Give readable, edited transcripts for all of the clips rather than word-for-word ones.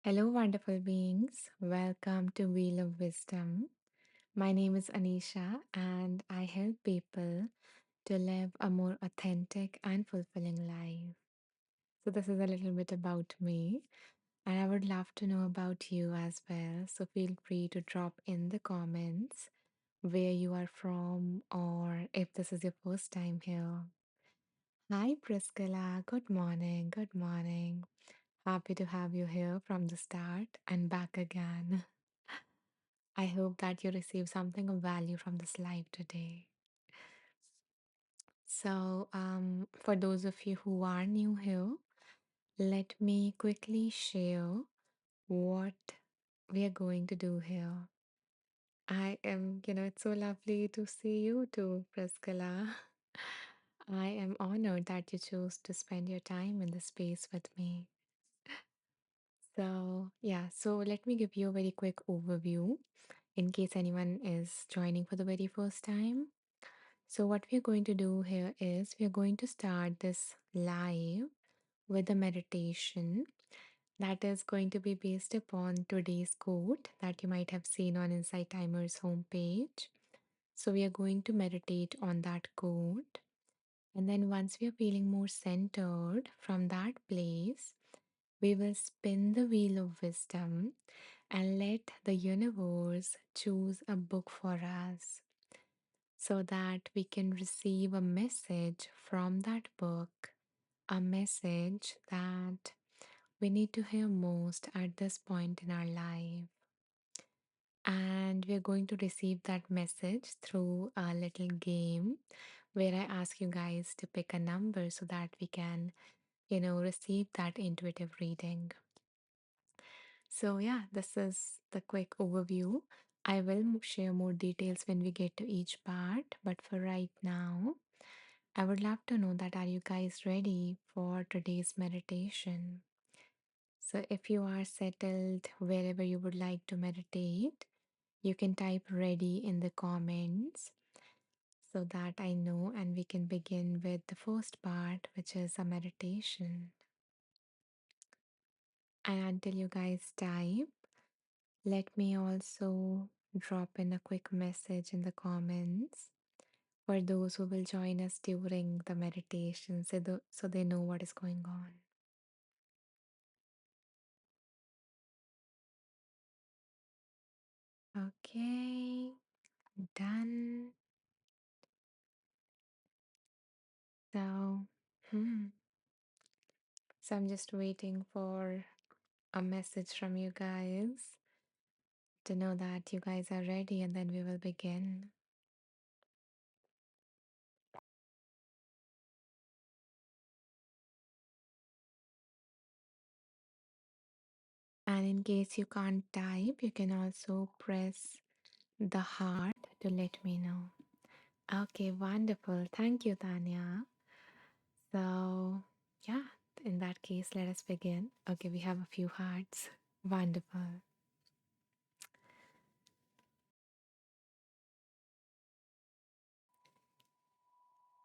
Hello, wonderful beings. Welcome to Wheel of Wisdom. My name is Anisha, and I help people to live a more authentic and fulfilling life. So, this is a little bit about me, and I would love to know about you as well. So, feel free to drop in the comments where you are from or if this is your first time here. Hi, Priscilla. Good morning. Good morning. Happy to have you here from the start and back again. I hope that you receive something of value from this live today. So, for those of you who are new here, let me quickly share what we are going to do here. It's so lovely to see you too, Priscilla. I am honored that you chose to spend your time in the space with me. So let me give you a very quick overview in case anyone is joining for the very first time. So, what we're going to do here is we're going to start this live with a meditation that is going to be based upon today's quote that you might have seen on Insight Timer's homepage. So, we are going to meditate on that quote. And then, once we are feeling more centered from that place, we will spin the wheel of wisdom and let the universe choose a book for us so that we can receive a message from that book, a message that we need to hear most at this point in our life. And we're going to receive that message through a little game where I ask you guys to pick a number so that we can, receive that intuitive reading. So, yeah, this is the quick overview. I will share more details when we get to each part, but for right now, I would love to know that are you guys ready for today's meditation? So, if you are settled wherever you would like to meditate, you can type ready in the comments so that I know and we can begin with the first part, which is a meditation. And until you guys type, let me also drop in a quick message in the comments for those who will join us during the meditation so they know what is going on. Okay, done. So, hmm. So I'm just waiting for a message from you guys to know that you guys are ready and then we will begin. And in case you can't type, you can also press the heart to let me know. Okay, wonderful. Thank you, Tanya. So, yeah, in that case, let us begin. Okay, we have a few hearts. Wonderful.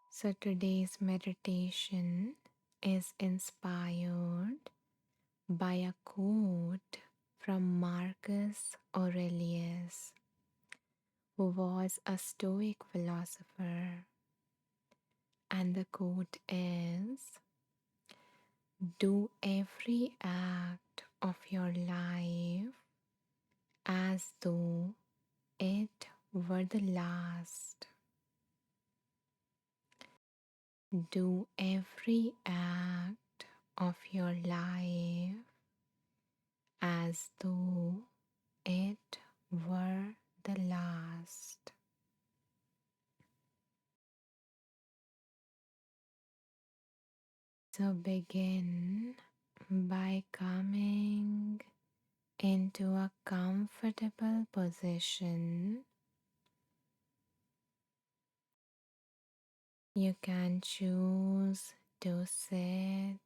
So, today's meditation is inspired by a quote from Marcus Aurelius, who was a Stoic philosopher. And the quote is: do every act of your life as though it were the last. Do every act of your life as though it were the last. So begin by coming into a comfortable position. You can choose to sit,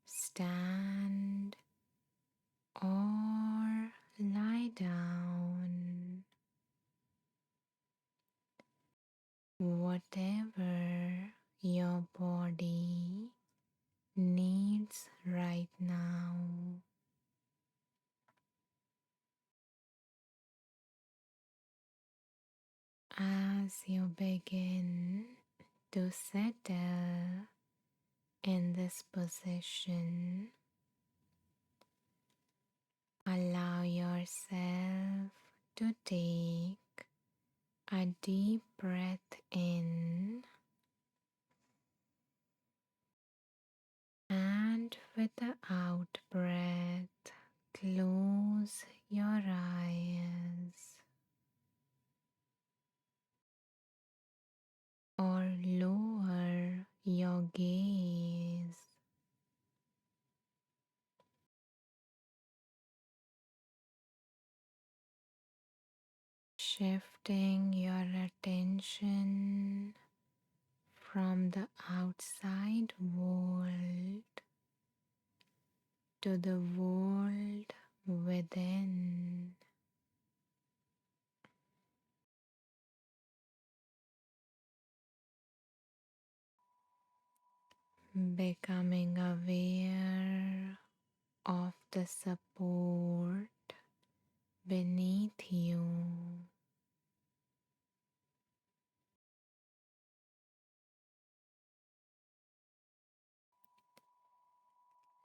stand, or lie down. Whatever your body needs right now. to settle in this position. Allow yourself to take a deep breath in, and with the out breath, close your eyes or lower your gaze. Shifting your attention from the outside world to the world within. Becoming aware of the support beneath you.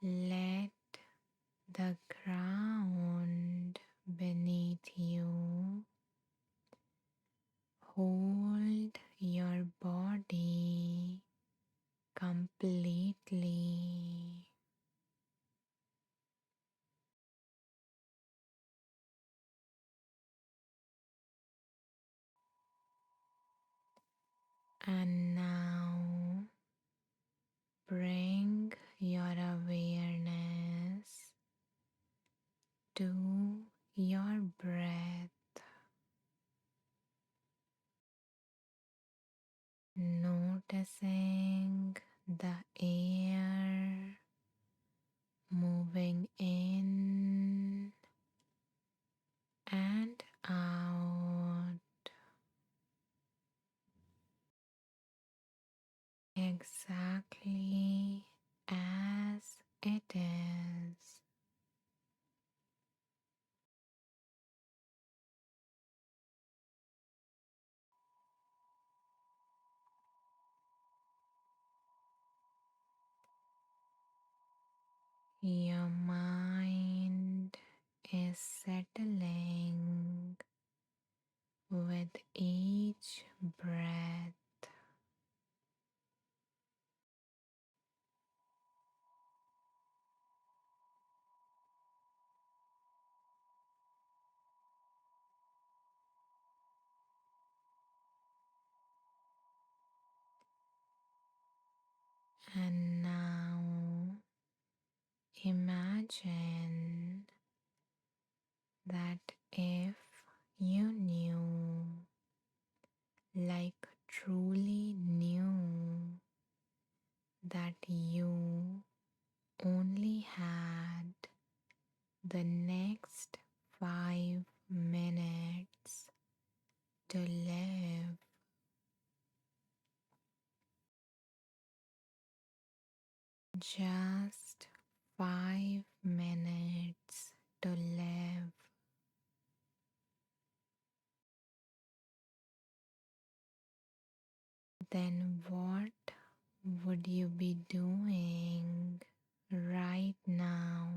Let the ground beneath you hold your body completely. And now bring your awareness to your breath, noticing the air moving in and out exactly as it is. Your mind is settling with each breath. And now imagine that if you knew, like truly knew, that you only had the next 5 minutes to live, just 5 minutes to live, then what would you be doing right now?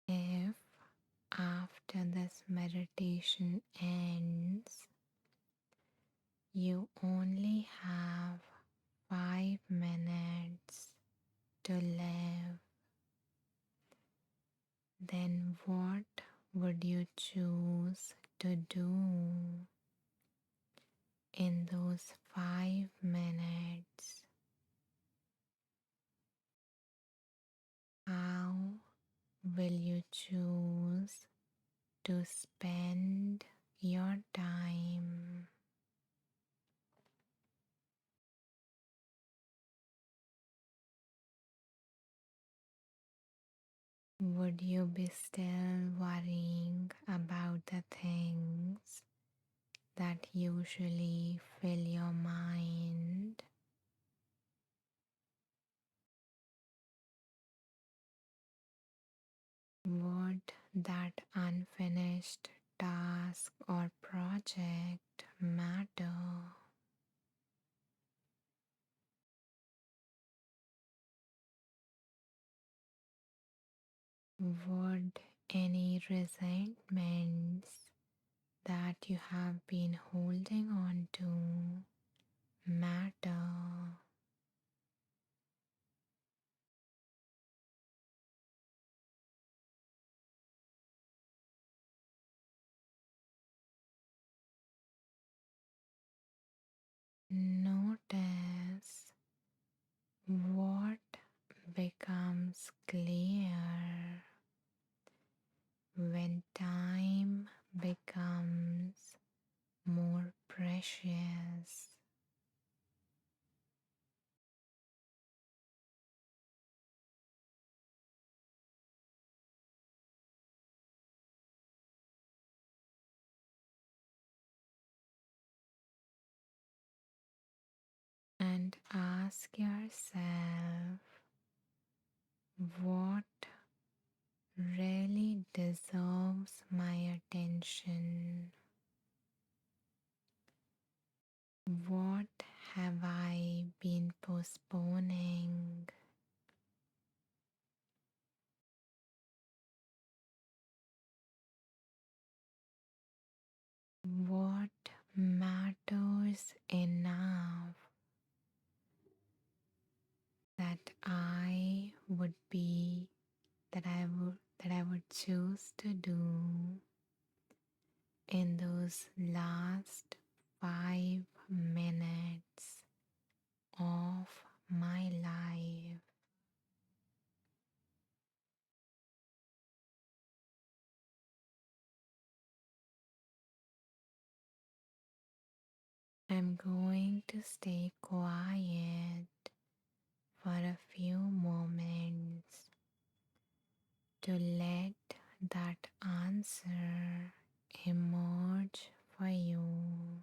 If after this meditation ends, you only have 5 minutes to live, then what would you choose to do in those 5 minutes? How will you choose to spend your time? Would you be still worrying about the things that usually fill your mind? Would that unfinished task or project matter? Would any resentments that you have been holding on to matter? Notice what becomes clear when time becomes more precious. And ask yourself what really deserves my attention. What have I been postponing? What matters enough that I would choose to do in those last 5 minutes of my life? I'm going to stay quiet for a few moments to let that answer emerge for you.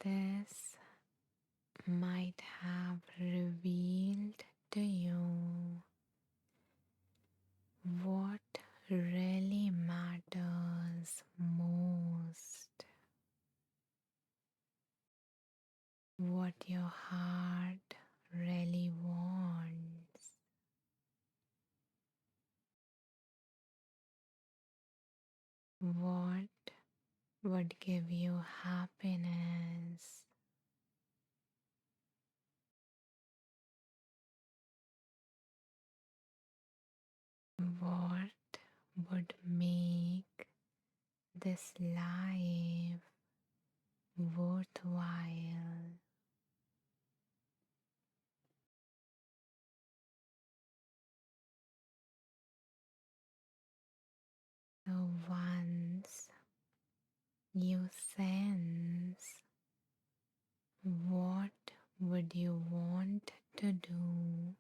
This might have revealed to you what really matters most, what your heart really wants, what would give you happiness, what would make this life worthwhile. So once you sense what would you want to do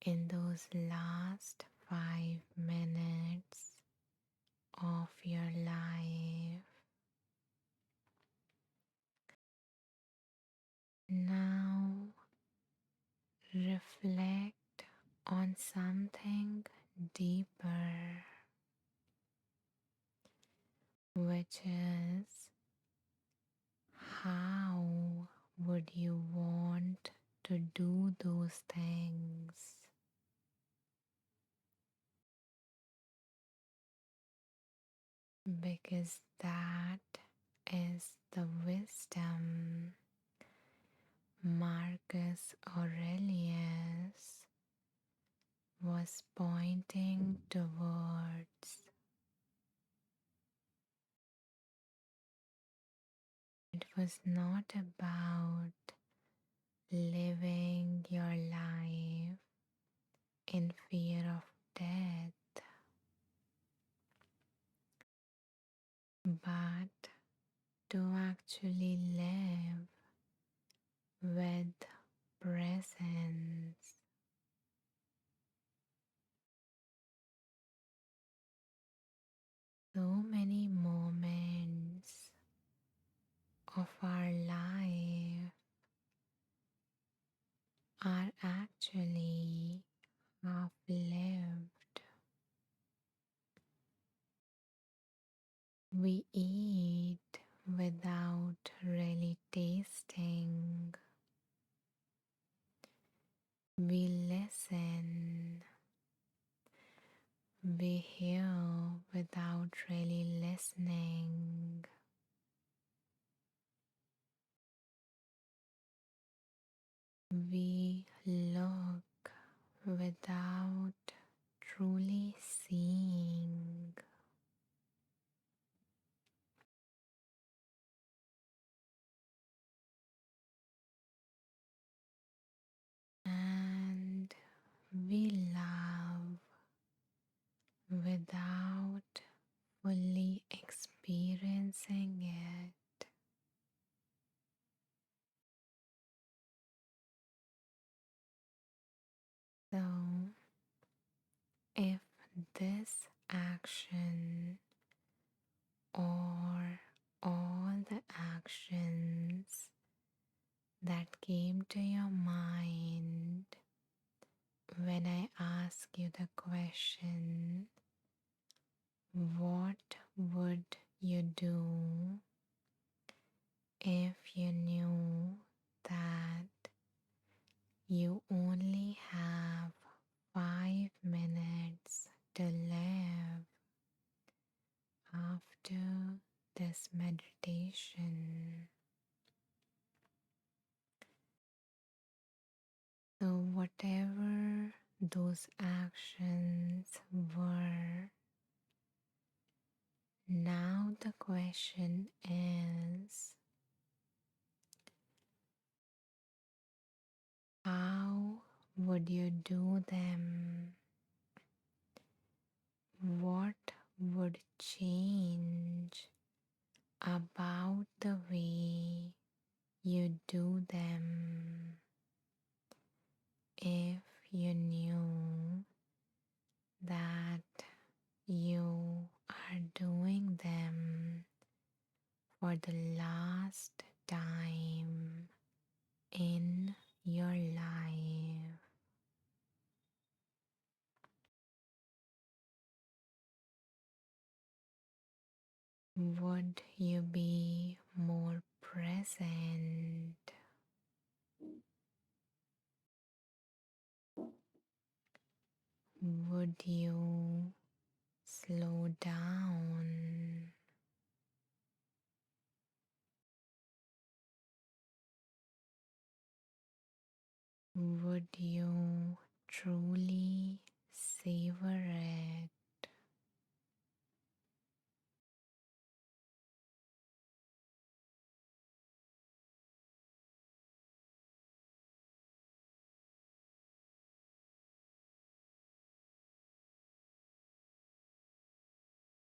in those last 5 minutes of your life? Now reflect on something deeper, which is how would you want to do those things? Because that is the wisdom Marcus Aurelius was pointing towards. It was not about living your life in fear of death, but to actually live with presence. So many moments of our life are actually half lived. We eat without really tasting. We listen. We hear without really listening. We look without truly seeing. And we love without fully experiencing it. So, if this action or all the actions that came to your mind when I ask you the question, what would you do if you knew that you only have 5 minutes to live after this meditation? So, whatever those actions were, now the question is, how would you do them? What would change about the way you do them if you knew that you are doing them for the last time in your life? Would you be more present? Would you slow down? Would you truly savor it?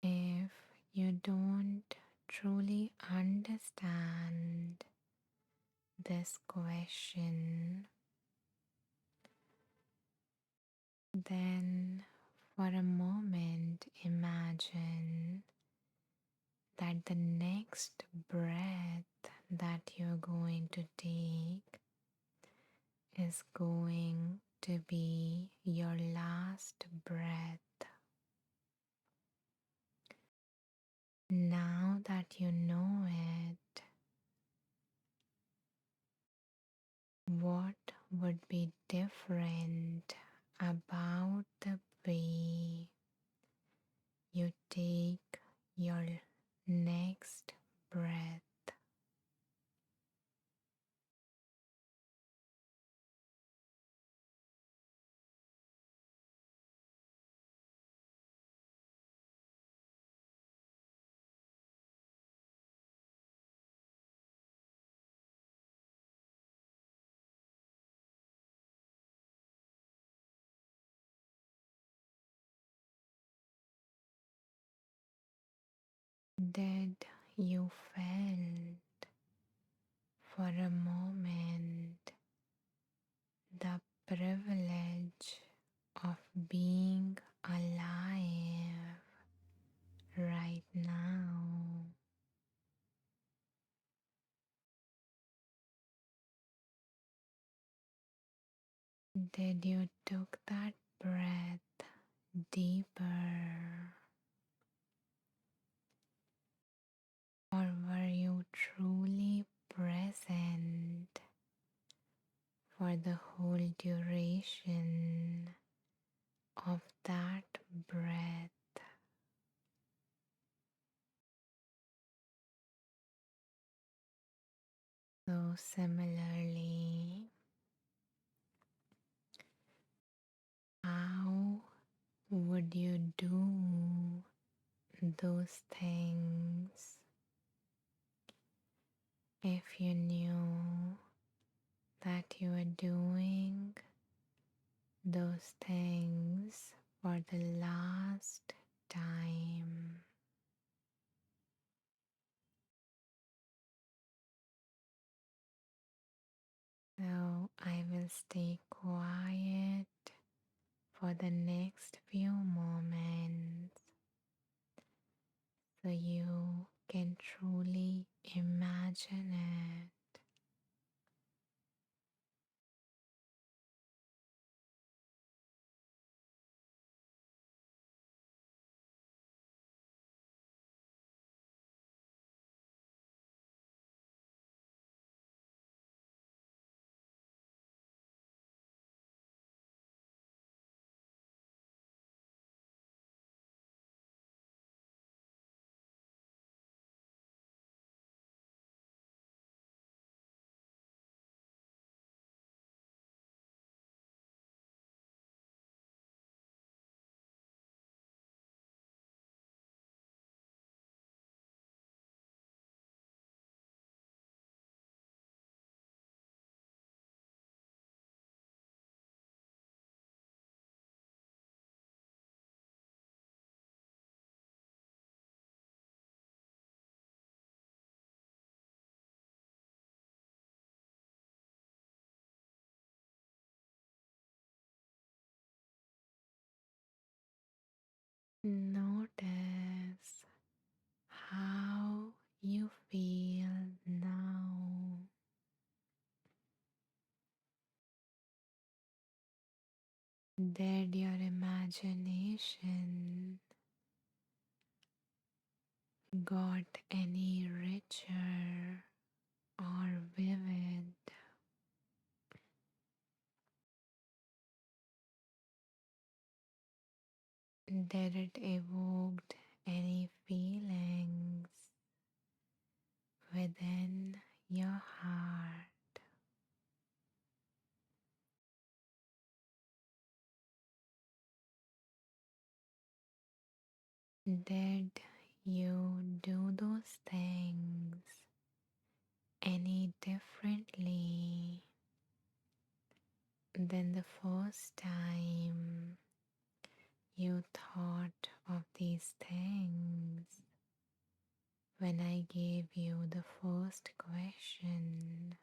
If you don't truly understand this question, then for a moment imagine that the next breath that you're going to take is going to be your last breath. that you know it, what would be different about the way you take your next breath? Did you feel for a moment the privilege of being alive right now? Did you took that breath deeper, or were you truly present for the whole duration of that breath? So similarly, how would you do those things if you knew that you were doing those things for the last time? So I will stay quiet for the next few moments so you can truly imagine it. Notice how you feel now. Did your imagination got any richer or vivid? Did it evoke any feelings within your heart? Did you do those things any differently than the first time you thought of these things when I gave you the first question?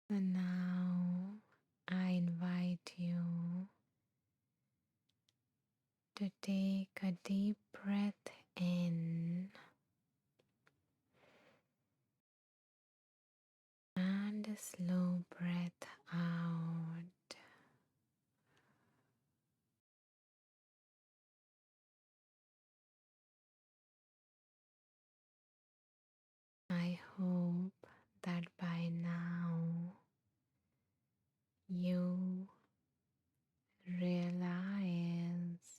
And now I invite you to take a deep breath in and a slow breath out. I hope that by now you realized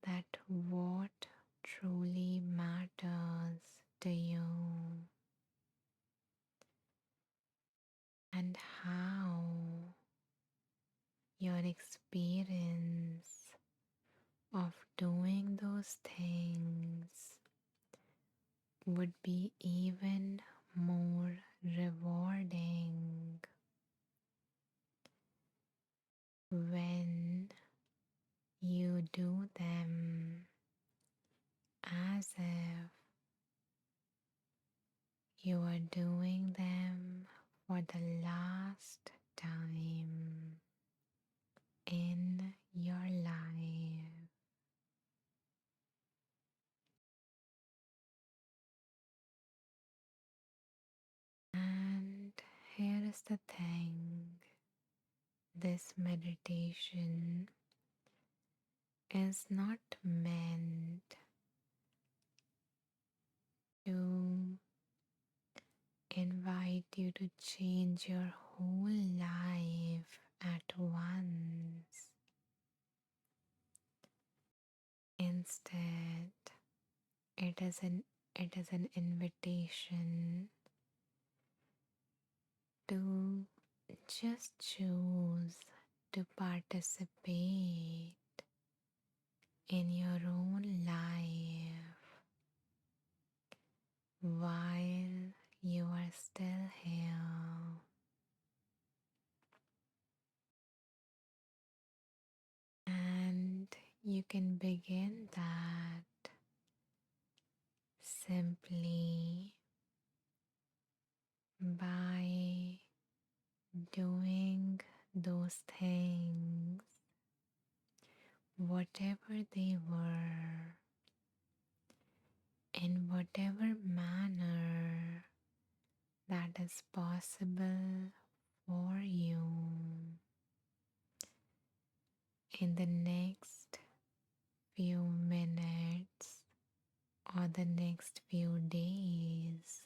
that what truly matters to you and how your experience of doing those things would be even more rewarding when you do them as if you are doing them for the last time in your life. And here is the thing, this meditation is not meant to invite you to change your whole life at once. Instead, it is an invitation to just choose to participate in your own life while you are still here. And you can begin that simply by doing those things, whatever they were, in whatever manner that is possible for you in the next few minutes or the next few days.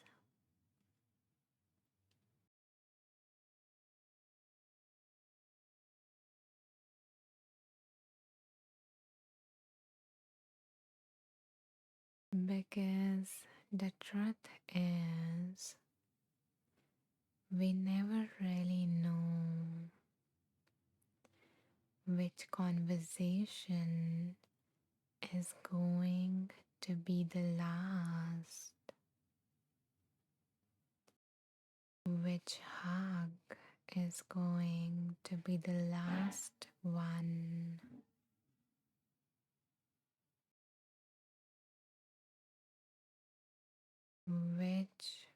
Because the truth is, we never really know which conversation is going to be the last, which hug is going to be the last one, which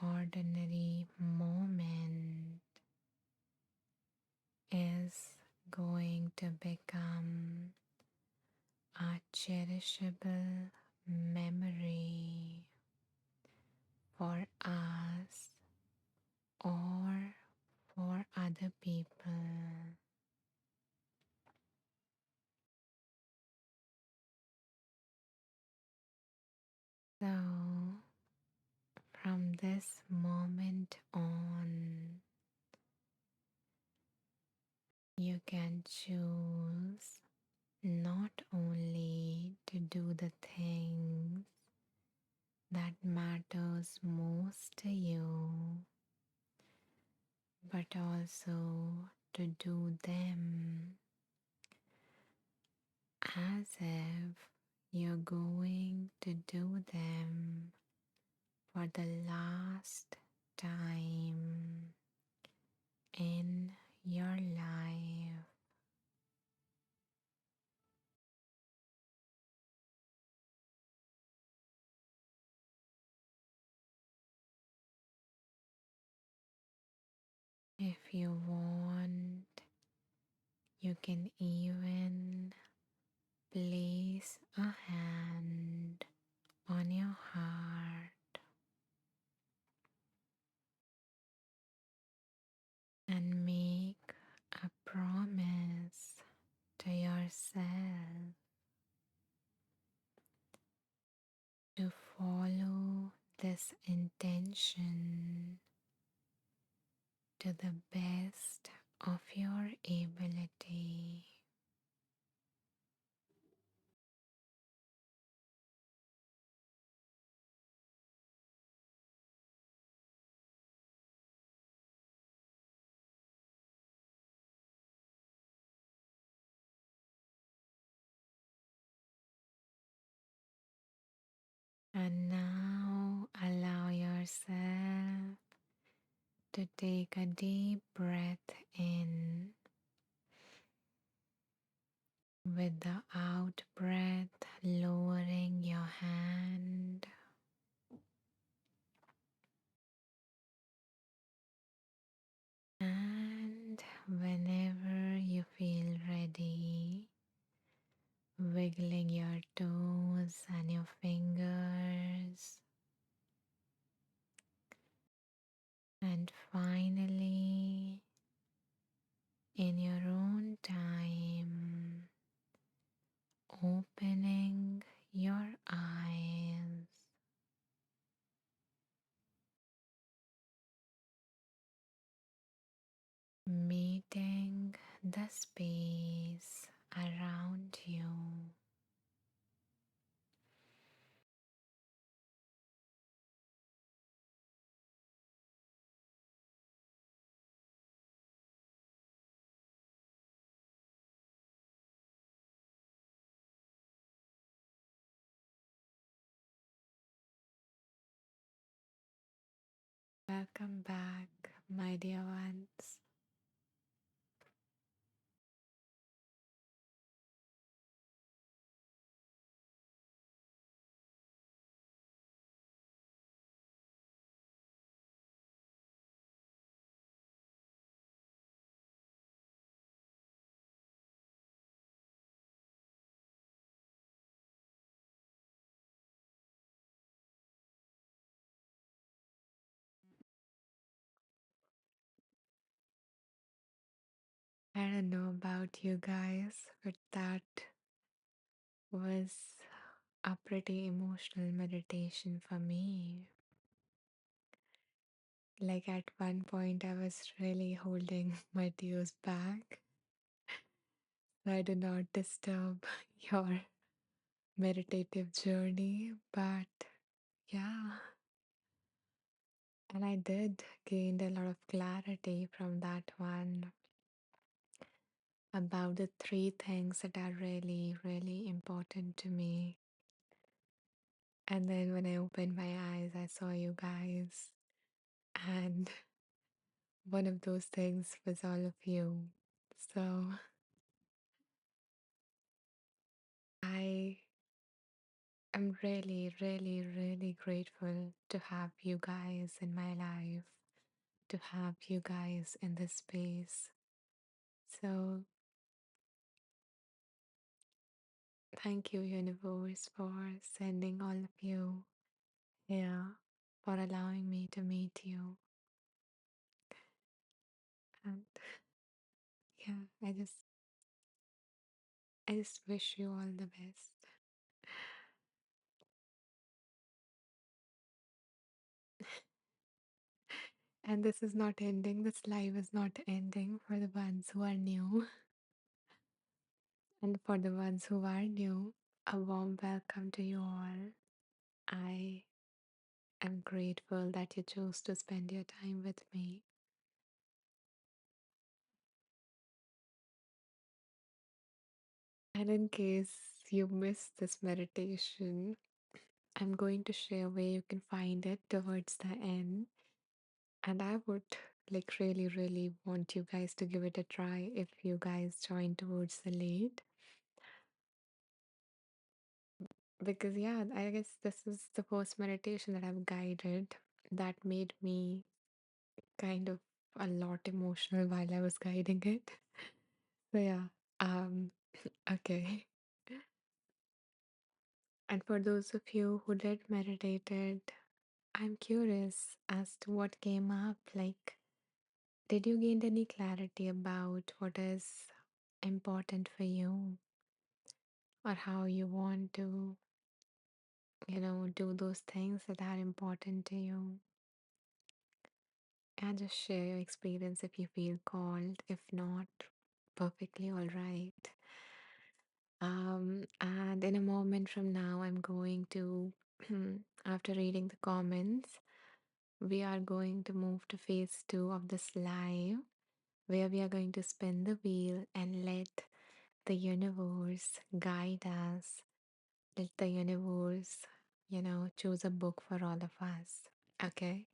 ordinary moment is going to become a cherishable memory for us or for other people. So, from this moment on, you can choose not only to do the things that matters most to you, but also to do them as if you're going to do them for the last time in your life. If you want, you can even place a hand on your heart and make a promise to yourself to follow this intention to the best of your ability. And now allow yourself to take a deep breath in with the out breath, lowering your hand. And whenever you feel ready, wiggling your toes and your fingers. And finally, in your own time, opening your eyes. Meeting the space around you. Welcome back, my dear ones. I don't know about you guys, but that was a pretty emotional meditation for me. Like at one point, I was really holding my tears back so I do not disturb your meditative journey. But yeah, and I did gain a lot of clarity from that one about the three things that are really, really important to me. And then when I opened my eyes, I saw you guys, and one of those things was all of you. So I am really, really, really grateful to have you guys in my life, to have you guys in this space. So thank you, universe, for sending all of you here, for allowing me to meet you. And yeah, I just wish you all the best. And this is not ending. This live is not ending for the ones who are new. And for the ones who are new, a warm welcome to you all. I am grateful that you chose to spend your time with me. And in case you missed this meditation, I'm going to share where you can find it towards the end. And I would like really, really want you guys to give it a try if you guys join towards the late. Because, yeah, I guess this is the first meditation that I've guided that made me kind of a lot emotional while I was guiding it. So, yeah, um, okay. And for those of you who did meditated, I'm curious as to what came up. Like, did you gain any clarity about what is important for you or how you want to, do those things that are important to you? And just share your experience if you feel called. If not, perfectly all right. And in a moment from now, I'm going to, after reading the comments, we are going to move to phase two of this live, where we are going to spin the wheel and let the universe guide us. Let the universe, choose a book for all of us. Okay.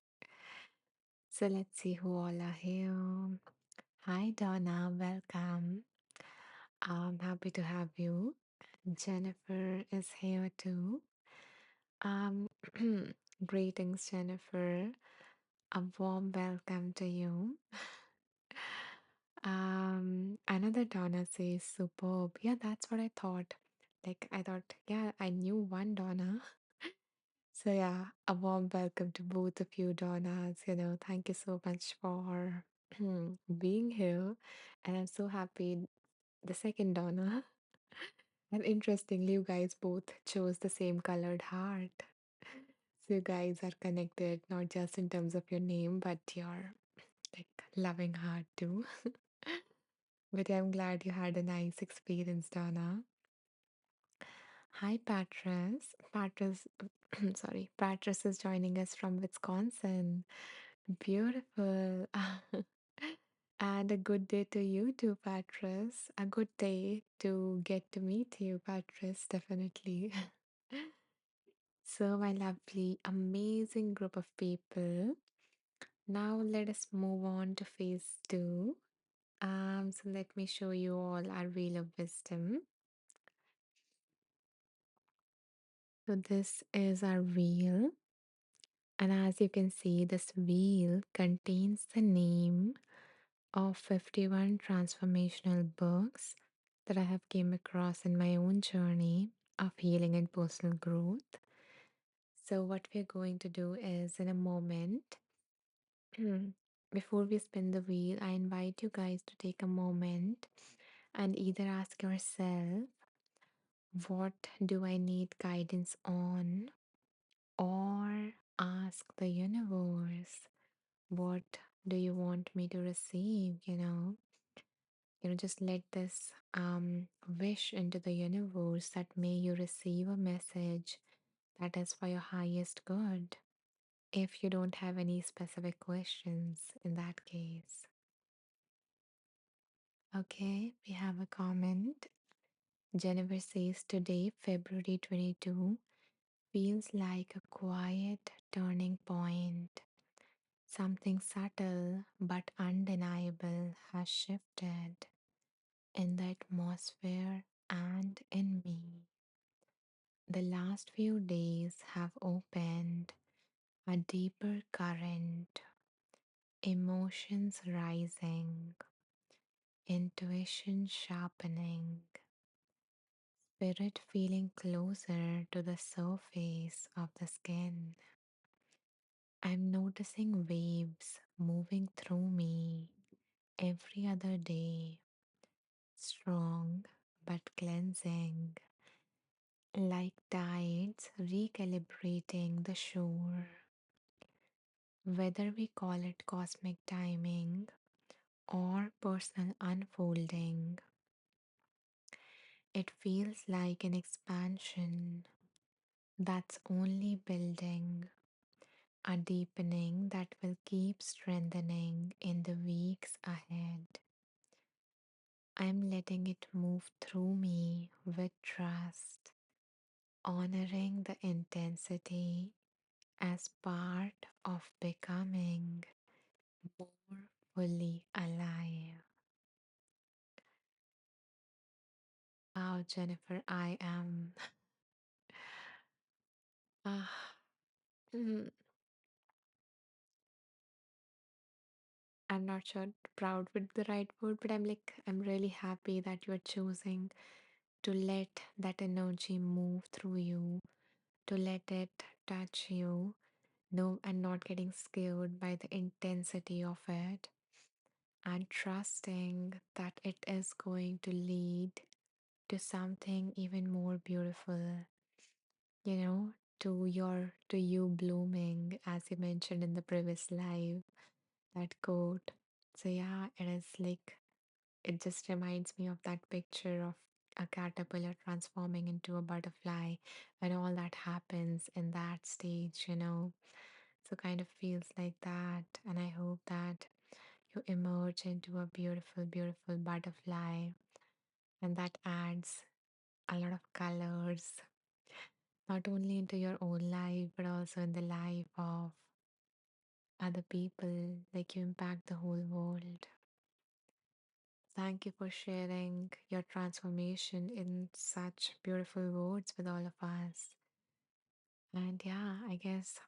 So let's see who all are here. Hi, Donna. Welcome. I'm happy to have you. Jennifer is here too. Um, greetings, Jennifer. A warm welcome to you. Another Donna says superb. Yeah, that's what I thought. Like, I thought, yeah, I knew one Donna. So, yeah, a warm welcome to both of you, Donnas. Thank you so much for being here. And I'm so happy the second Donna. And interestingly, you guys both chose the same colored heart. So, you guys are connected not just in terms of your name, but your like loving heart too. But I'm glad you had a nice experience, Donna. Hi, Patras. Patras, sorry, Patras is joining us from Wisconsin. Beautiful. And a good day to you too, Patras. A good day to get to meet you, Patras, definitely. So, my lovely, amazing group of people. Now, let us move on to phase two. So let me show you all our wheel of wisdom. So this is our wheel, and as you can see, this wheel contains the name of 51 transformational books that I have came across in my own journey of healing and personal growth. So what we're going to do is in a moment, before we spin the wheel, I invite you guys to take a moment and either ask yourself, what do I need guidance on? Or ask the universe, what do you want me to receive? Just let this wish into the universe that may you receive a message that is for your highest good. If you don't have any specific questions in that case. Okay, we have a comment. Jennifer says today, February 22, feels like a quiet turning point. Something subtle but undeniable has shifted in the atmosphere and in me. The last few days have opened a deeper current, emotions rising, intuition sharpening, spirit feeling closer to the surface of the skin. I'm noticing waves moving through me every other day, strong but cleansing, like tides recalibrating the shore. Whether we call it cosmic timing or personal unfolding, it feels like an expansion that's only building, a deepening that will keep strengthening in the weeks ahead. I'm letting it move through me with trust, honoring the intensity as part of becoming more fully alive. Wow, Jennifer, I am. Ah, mm, I'm not sure proud would be the right word, but I'm really happy that you're choosing to let that energy move through you, to let it touch you, no, and not getting scared by the intensity of it, and trusting that it is going to lead to something even more beautiful, you know, to you blooming, as you mentioned in the previous live, that quote. So yeah, it is like it just reminds me of that picture of a caterpillar transforming into a butterfly and all that happens in that stage. So kind of feels like that. And I hope that you emerge into a beautiful, beautiful butterfly. And that adds a lot of colors, not only into your own life, but also in the life of other people. Like you impact the whole world. Thank you for sharing your transformation in such beautiful words with all of us. And yeah, I guess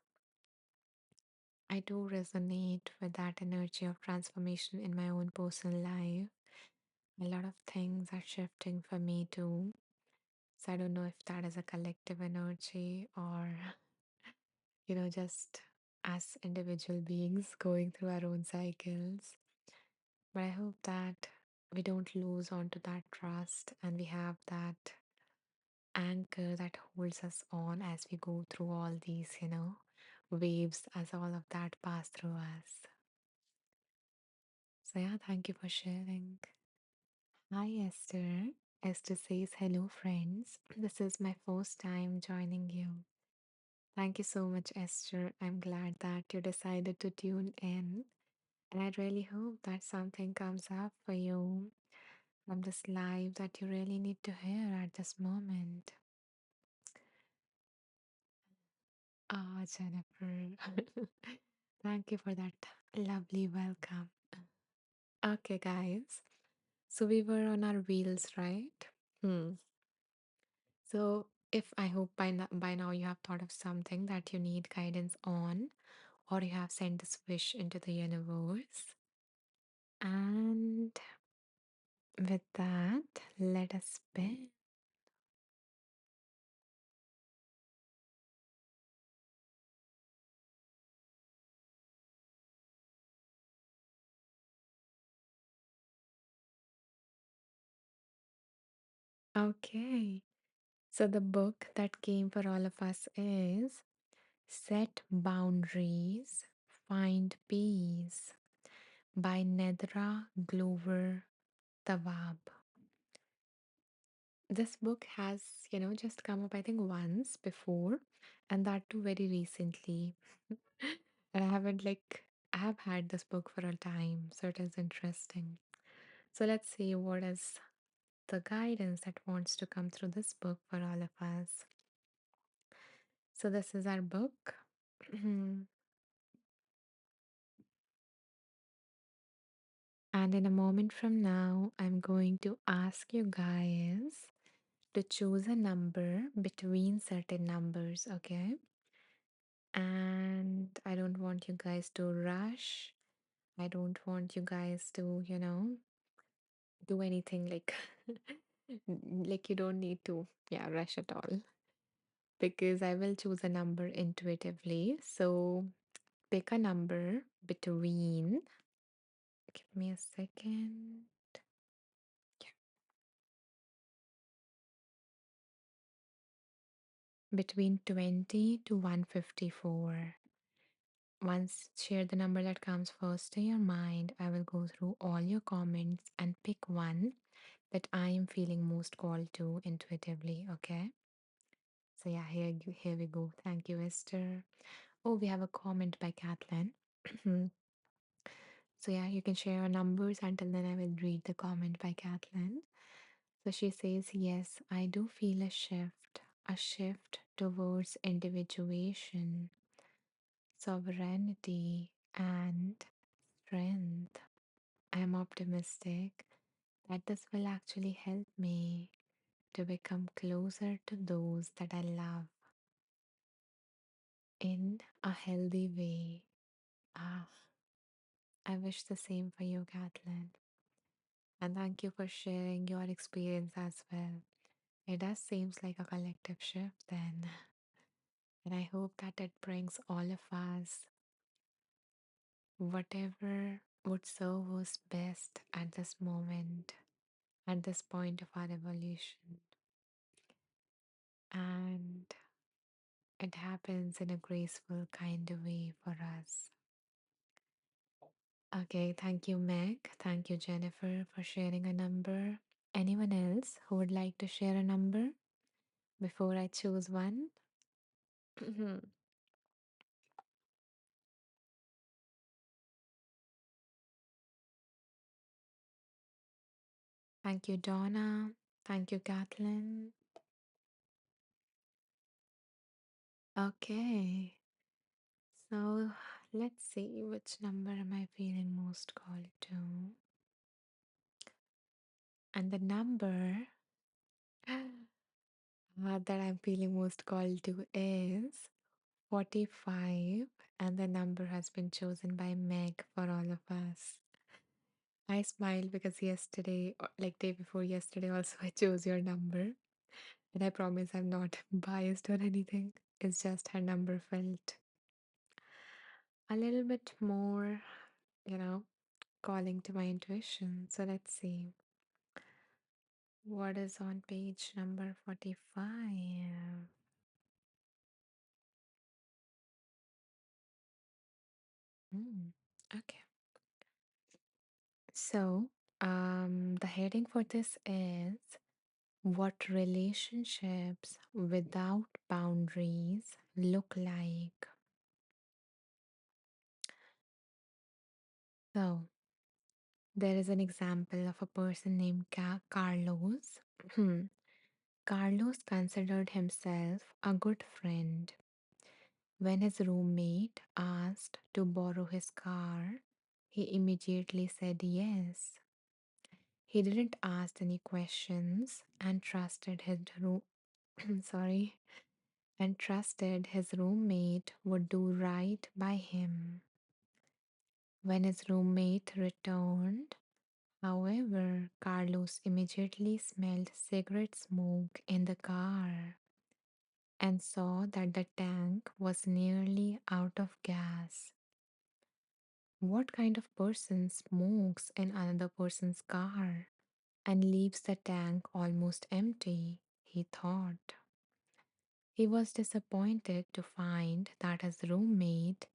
I do resonate with that energy of transformation in my own personal life. A lot of things are shifting for me too. So I don't know if that is a collective energy or, just as individual beings going through our own cycles. But I hope that we don't lose onto that trust and we have that anchor that holds us on as we go through all these waves as all of that pass through us. So, yeah, thank you for sharing. Hi, Esther. Esther says, hello, friends. This is my first time joining you. Thank you so much, Esther. I'm glad that you decided to tune in. And I really hope that something comes up for you from this live that you really need to hear at this moment. Ah, Jennifer. Thank you for that lovely welcome. Okay, guys. So we were on our wheels, right? Hmm. So if I hope by now you have thought of something that you need guidance on, or you have sent this wish into the universe. And with that, let us spin. Okay. So the book that came for all of us is Set Boundaries, Find Peace by Nedra Glover Tawab. This book has just come up, I think, once before, and that too very recently. And I have had this book for a time, so it is interesting. So let's see what is the guidance that wants to come through this book for all of us. So this is our book. And in a moment from now, I'm going to ask you guys to choose a number between certain numbers, okay? And I don't want you guys to rush. I don't want you guys to do anything like like you don't need to, yeah, rush at all. Because I will choose a number intuitively. So pick a number between, give me a second. Yeah. Between 20 to 154. Once share the number that comes first to your mind. I will go through all your comments and pick one that I am feeling most called to intuitively. Okay. So yeah, here we go. Thank you, Esther. Oh, we have a comment by Kathleen. So yeah, you can share your numbers. Until then, I will read the comment by Kathleen. So she says, yes, I do feel a shift towards individuation, sovereignty, and strength. I am optimistic that this will actually help me to become closer to those that I love in a healthy way. Ah, I wish the same for you, Kathleen. And thank you for sharing your experience as well. It does seems like a collective shift then. And I hope that it brings all of us whatever would serve us best at this moment, at this point of our evolution. And it happens in a graceful kind of way for us. Okay, thank you, Meg. Thank you, Jennifer, for sharing a number. Anyone else who would like to share a number before I choose one? Thank you, Donna. Thank you, Kathleen. Okay, so let's see which number am I feeling most called to. And the number that I'm feeling most called to is 45, and the number has been chosen by Meg for all of us. I smiled because yesterday, like day before yesterday, also I chose your number. And I promise I'm not biased or anything. It's just her number felt a little bit more, you know, calling to my intuition. So let's see what is on page number 45. Hmm. Okay. So, the heading for this is what relationships without boundaries look like. So, there is an example of a person named Carlos. Carlos considered himself a good friend. When his roommate asked to borrow his car, he immediately said yes. He didn't ask any questions and trusted his sorry, and trusted his roommate would do right by him. When his roommate returned, however, Carlos immediately smelled cigarette smoke in the car and saw that the tank was nearly out of gas. What kind of person smokes in another person's car and leaves the tank almost empty? He thought. He was disappointed to find that his roommate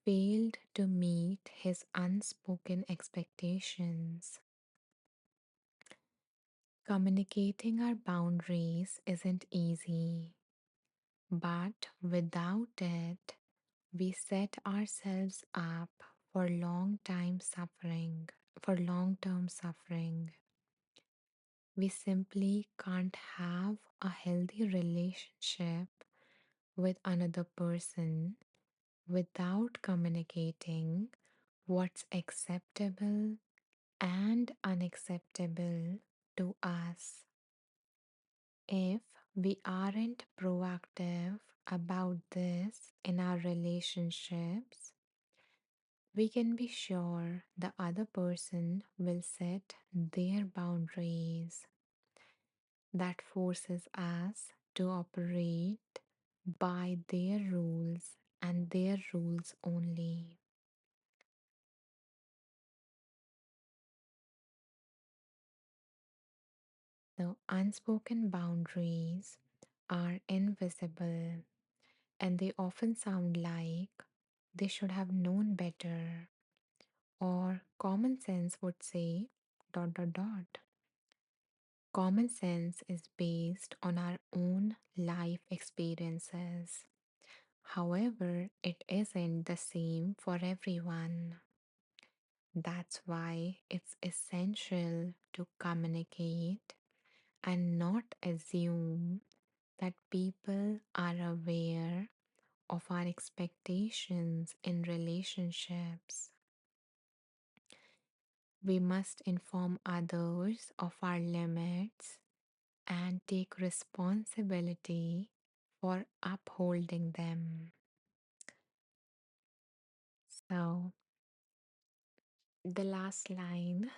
failed to meet his unspoken expectations. Communicating our boundaries isn't easy, but without it, we set ourselves up for long-term suffering. We simply can't have a healthy relationship with another person without communicating what's acceptable and unacceptable to us. If we aren't proactive about this in our relationships, we can be sure the other person will set their boundaries. That forces us to operate by their rules and their rules only. The unspoken boundaries are invisible and they often sound like they should have known better, or common sense would say dot dot dot. Common sense is based on our own life experiences. However, it isn't the same for everyone. That's why it's essential to communicate and not assume that people are aware of our expectations in relationships. We must inform others of our limits and take responsibility for upholding them. So, the last line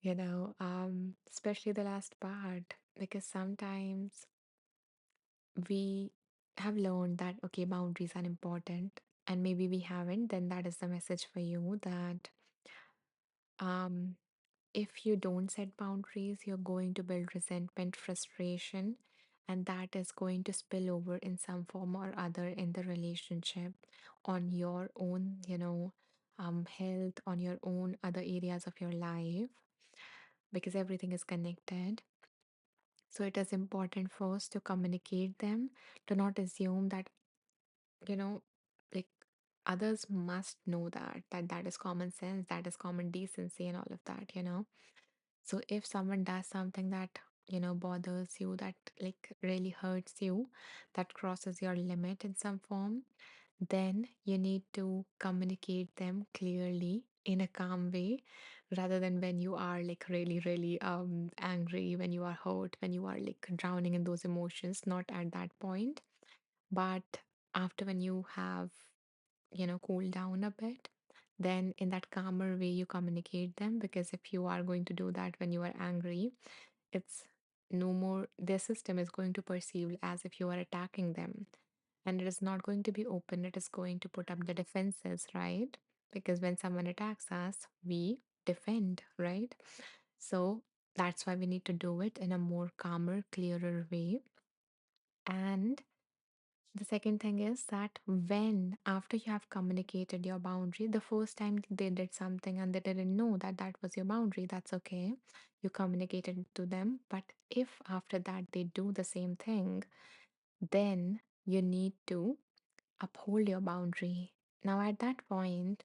especially the last part, because sometimes we have learned that, okay, boundaries are important, and maybe we haven't, then that is the message for you that um, if you don't set boundaries, you're going to build resentment, frustration, and that is going to spill over in some form or other in the relationship on your own, health, on your own other areas of your life, because everything is connected. So it is important first to communicate them, to not assume that, you know, like others must know that is common sense, that is common decency and all of that. So if someone does something that, bothers you, that like really hurts you, that crosses your limit in some form, then you need to communicate them clearly in a calm way, rather than when you are like really, really angry, when you are hurt, when you are like drowning in those emotions, not at that point, but after, when you have, cooled down a bit, then in that calmer way you communicate them. Because if you are going to do that when you are angry, it's no more, their system is going to perceive as if you are attacking them, and it is not going to be open, it is going to put up the defenses, right? Because when someone attacks us, we defend, right? So that's why we need to do it in a more calmer, clearer way. And the second thing is that when, after you have communicated your boundary, the first time they did something and they didn't know that that was your boundary, that's okay. You communicated it to them. But if after that they do the same thing, then you need to uphold your boundary. Now, at that point,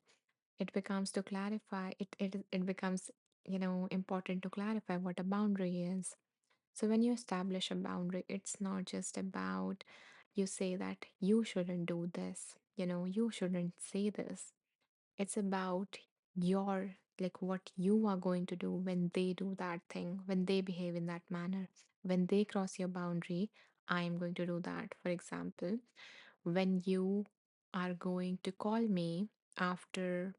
it becomes to clarify, it becomes, important to clarify what a boundary is. So when you establish a boundary, it's not just about, you say that you shouldn't do this, you shouldn't say this. It's about your, like, what you are going to do when they do that thing, when they behave in that manner, when they cross your boundary. I am going to do that. For example, when you are going to call me after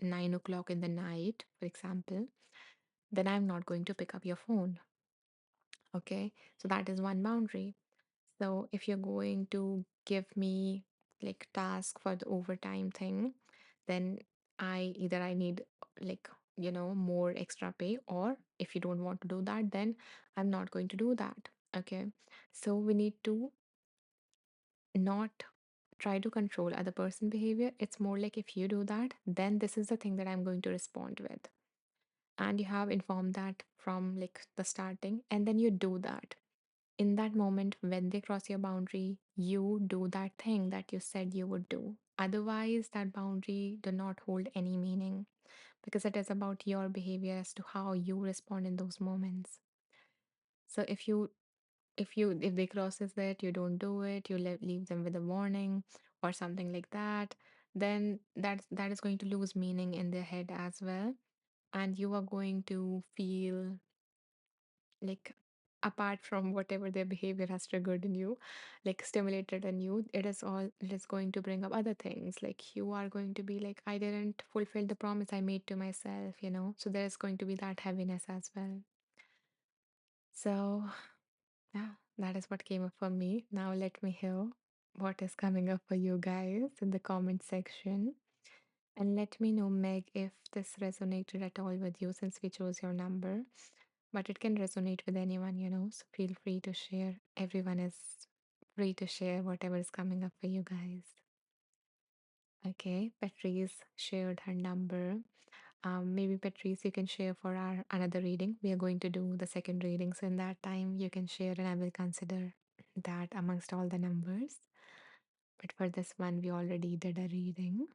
9 o'clock in the night, for example, then I'm not going to pick up your phone. Okay, so that is one boundary. So if you're going to give me like task for the overtime thing, then I need like, more extra pay, or if you don't want to do that, then I'm not going to do that. Okay. So we need to not try to control other person behavior. It's more like, if you do that, then this is the thing that I'm going to respond with. And you have informed that from like the starting, and then you do that. In that moment, when they cross your boundary, you do that thing that you said you would do. Otherwise, that boundary do not hold any meaning, because it is about your behavior as to how you respond in those moments. So if they crosses that, you don't do it, you leave them with a warning or something like that, then that is going to lose meaning in their head as well, and you are going to feel like, apart from whatever their behavior has triggered in you, like stimulated in you, it is going to bring up other things, like you are going to be like, I didn't fulfill the promise I made to myself. So there is going to be that heaviness as well. So yeah, that is what came up for me. Now let me hear what is coming up for you guys in the comment section. And let me know, Meg, if this resonated at all with you, since we chose your number. But it can resonate with anyone. So feel free to share. Everyone is free to share whatever is coming up for you guys. Okay, Patrice shared her number. Maybe Patrice, you can share for our another reading. We are going to do the second reading. So in that time, you can share and I will consider that amongst all the numbers. But for this one, we already did a reading.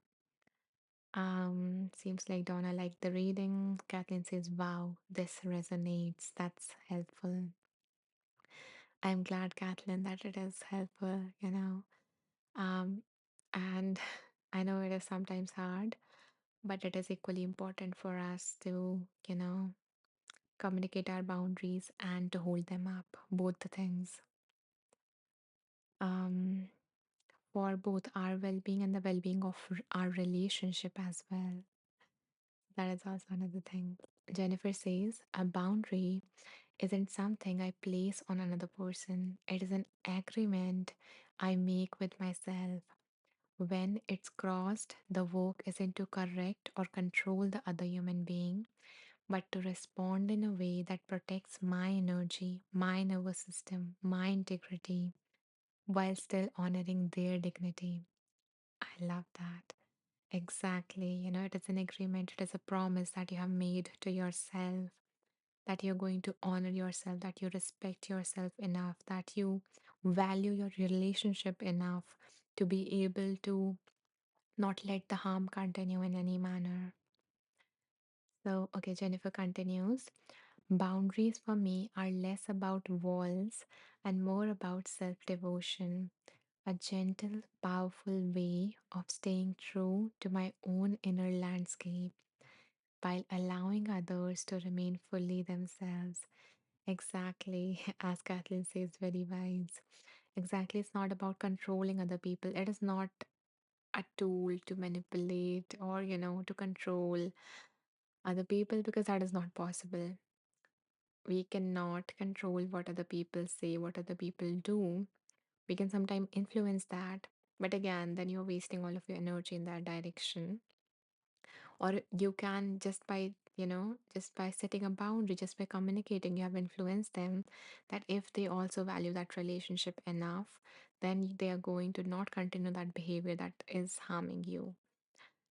Seems like Donna liked the reading. Kathleen says, wow, this resonates. That's helpful. I'm glad, Kathleen, that it is helpful. Um, and I know it is sometimes hard, but it is equally important for us to, communicate our boundaries and to hold them up, both the things. Um, for both our well being and the well being of our relationship as well. That is also another thing. Jennifer says a boundary isn't something I place on another person, it is an agreement I make with myself. When it's crossed, the work isn't to correct or control the other human being, but to respond in a way that protects my energy, my nervous system, my integrity, while still honoring their dignity. I love that. Exactly. It is an agreement, it is a promise that you have made to yourself, that you're going to honor yourself, that you respect yourself enough, that you value your relationship enough to be able to not let the harm continue in any manner. So, okay, Jennifer continues. Boundaries for me are less about walls and more about self devotion, a gentle, powerful way of staying true to my own inner landscape while allowing others to remain fully themselves. Exactly, as Kathleen says, very wise. Exactly, it's not about controlling other people. It is not a tool to manipulate or, to control other people because that is not possible. We cannot control what other people say, what other people do. We can sometimes influence that, but again, then you're wasting all of your energy in that direction. Or you can just by, just by setting a boundary, just by communicating, you have influenced them that if they also value that relationship enough, then they are going to not continue that behavior that is harming you.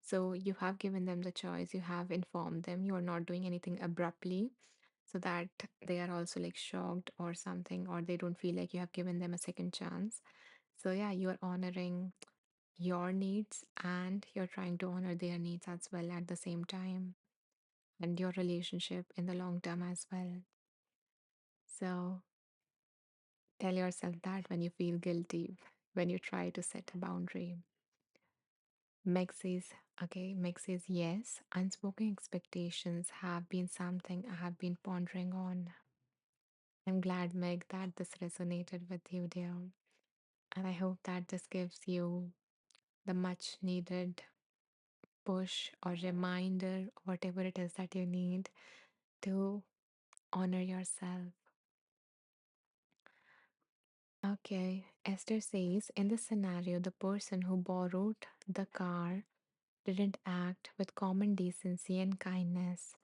So you have given them the choice, you have informed them, you are not doing anything abruptly so that they are also like shocked or something, or they don't feel like you have given them a second chance. So, yeah, you are honoring your needs and you're trying to honor their needs as well at the same time, and your relationship in the long term as well. So, tell yourself that when you feel guilty, when you try to set a boundary. Meg says, okay, Meg says, yes, unspoken expectations have been something I have been pondering on. I'm glad, Meg, that this resonated with you, dear. And I hope that this gives you the much needed push or reminder, whatever it is that you need to honor yourself. Okay, Esther says in this scenario, the person who borrowed the car didn't act with common decency and kindness.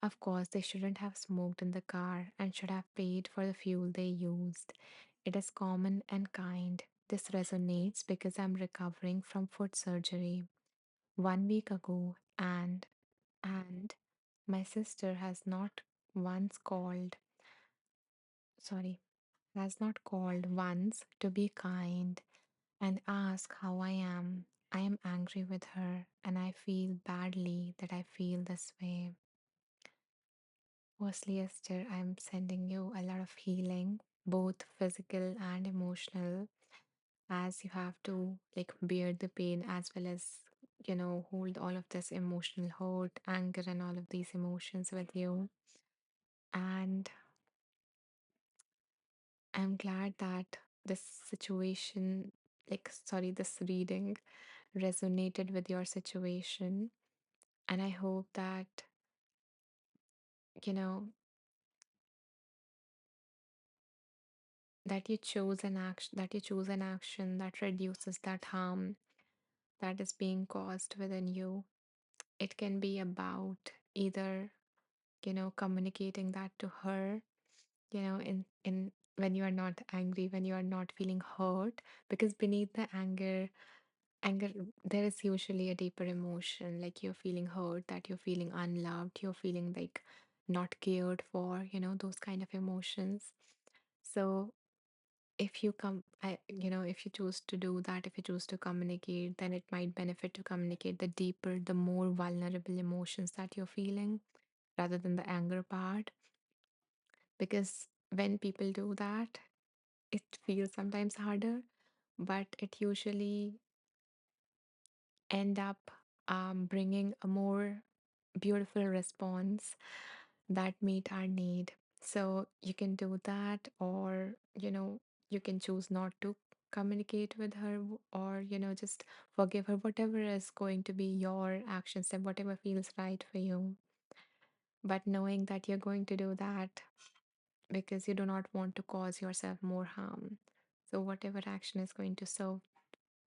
Of course, they shouldn't have smoked in the car and should have paid for the fuel they used. It is common and kind. This resonates because I'm recovering from foot surgery 1 week ago, and my sister has not once called, sorry, has not called once to be kind and ask how I am. I am angry with her and I feel badly that I feel this way. Firstly, Esther, I'm sending you a lot of healing, both physical and emotional, as you have to like bear the pain as well as, hold all of this emotional hurt, anger, and all of these emotions with you. And I'm glad that this situation, sorry, this reading resonated with your situation. And I hope that, you know, that you choose an action that reduces that harm that is being caused within you. It can be about either, communicating that to her, in when you are not angry, when you are not feeling hurt, because beneath the anger, there is usually a deeper emotion, like you're feeling hurt, that you're feeling unloved, you're feeling like not cared for, those kind of emotions. So if you come if you choose to do that, if you choose to communicate, then it might benefit to communicate the deeper, the more vulnerable emotions that you're feeling rather than the anger part, because when people do that, it feels sometimes harder, but it usually end up bringing a more beautiful response that meet our need. So you can do that, or you can choose not to. communicate with her or, just forgive her, whatever is going to be your action step, whatever feels right for you. But knowing that you're going to do that because you do not want to cause yourself more harm. So, whatever action is going to serve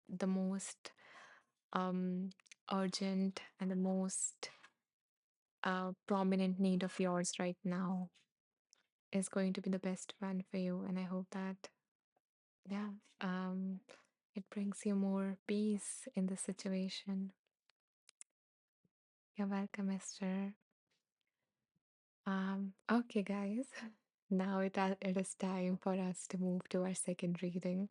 the most um, urgent and the most prominent need of yours right now is going to be the best one for you. And I hope that, yeah, it brings you more peace in the situation. You're welcome, Esther. Okay, guys. Now it is time for us to move to our second reading.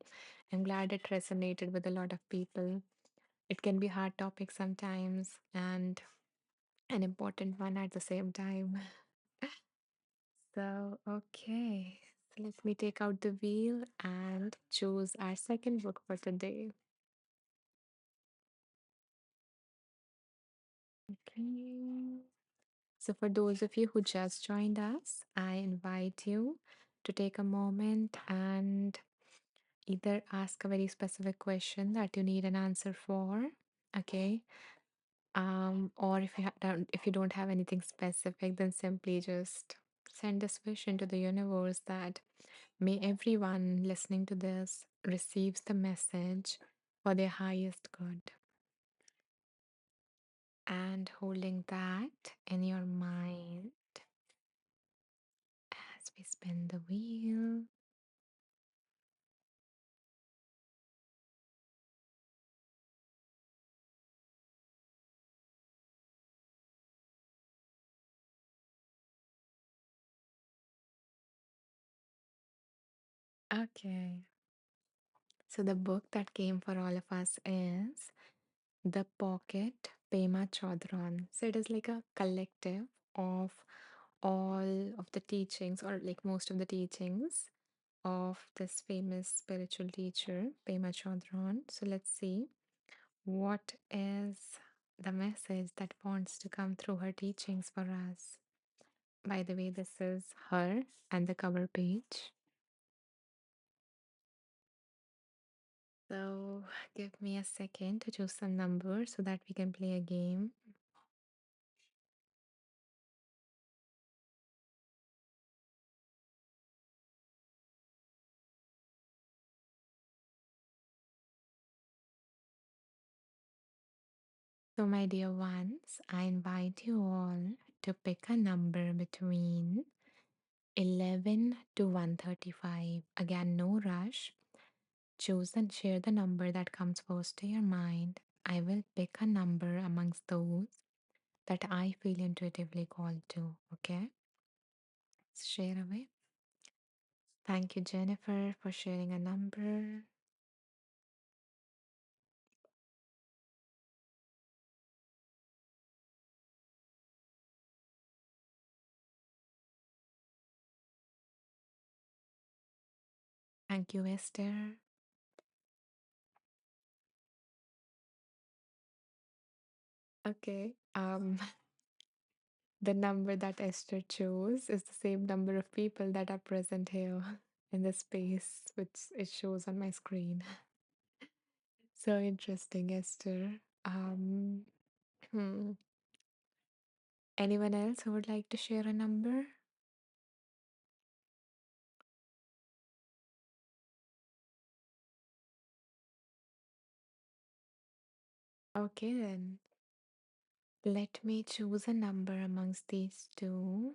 I'm glad it resonated with a lot of people. It can be a hard topic sometimes and an important one at the same time. So, okay. So let me take out the wheel and choose our second book for today. Okay. So, for those of you who just joined us, I invite you to take a moment and either ask a very specific question that you need an answer for, okay? Or if you don't have anything specific, then simply just send this wish into the universe that may everyone listening to this receives the message for their highest good. And holding that in your mind as we spin the wheel. Okay. So the book that came for all of us is The Pocket Pema Chodron. So it is like a collective of all of the teachings, or like most of the teachings of this famous spiritual teacher, Pema Chodron. So let's see what is the message that wants to come through her teachings for us. By the way, this is her and the cover page. So give me a second to choose some numbers so that we can play a game. So, my dear ones, I invite you all to pick a number between 11 to 135. Again, no rush. Choose and share the number that comes first to your mind. I will pick a number amongst those that I feel intuitively called to. Okay? Share away. Thank you, Jennifer, for sharing a number. Thank you, Esther. Okay. The number that Esther chose is the same number of people that are present here in the space, which it shows on my screen. So interesting, Esther. Hmm. Anyone else who would like to share a number? Okay, then. Let me choose a number amongst these two.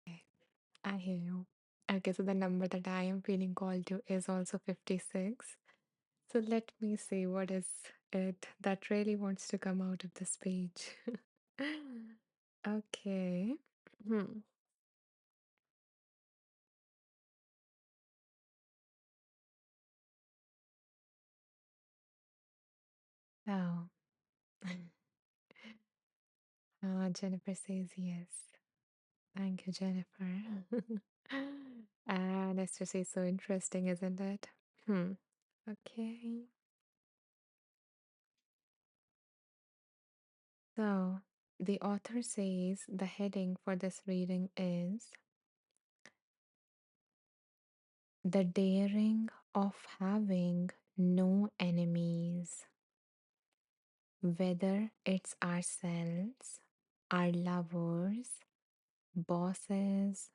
Okay, I hear you. Okay, so the number that I am feeling called to is also 56. So let me see what is it that really wants to come out of this page. Okay. Hmm. Oh, Jennifer says yes. Thank you, Jennifer. And let's just say so interesting, isn't it? Hmm. Okay. So The author says the heading for this reading is The Daring of Having No Enemies. Whether it's ourselves, our lovers, bosses,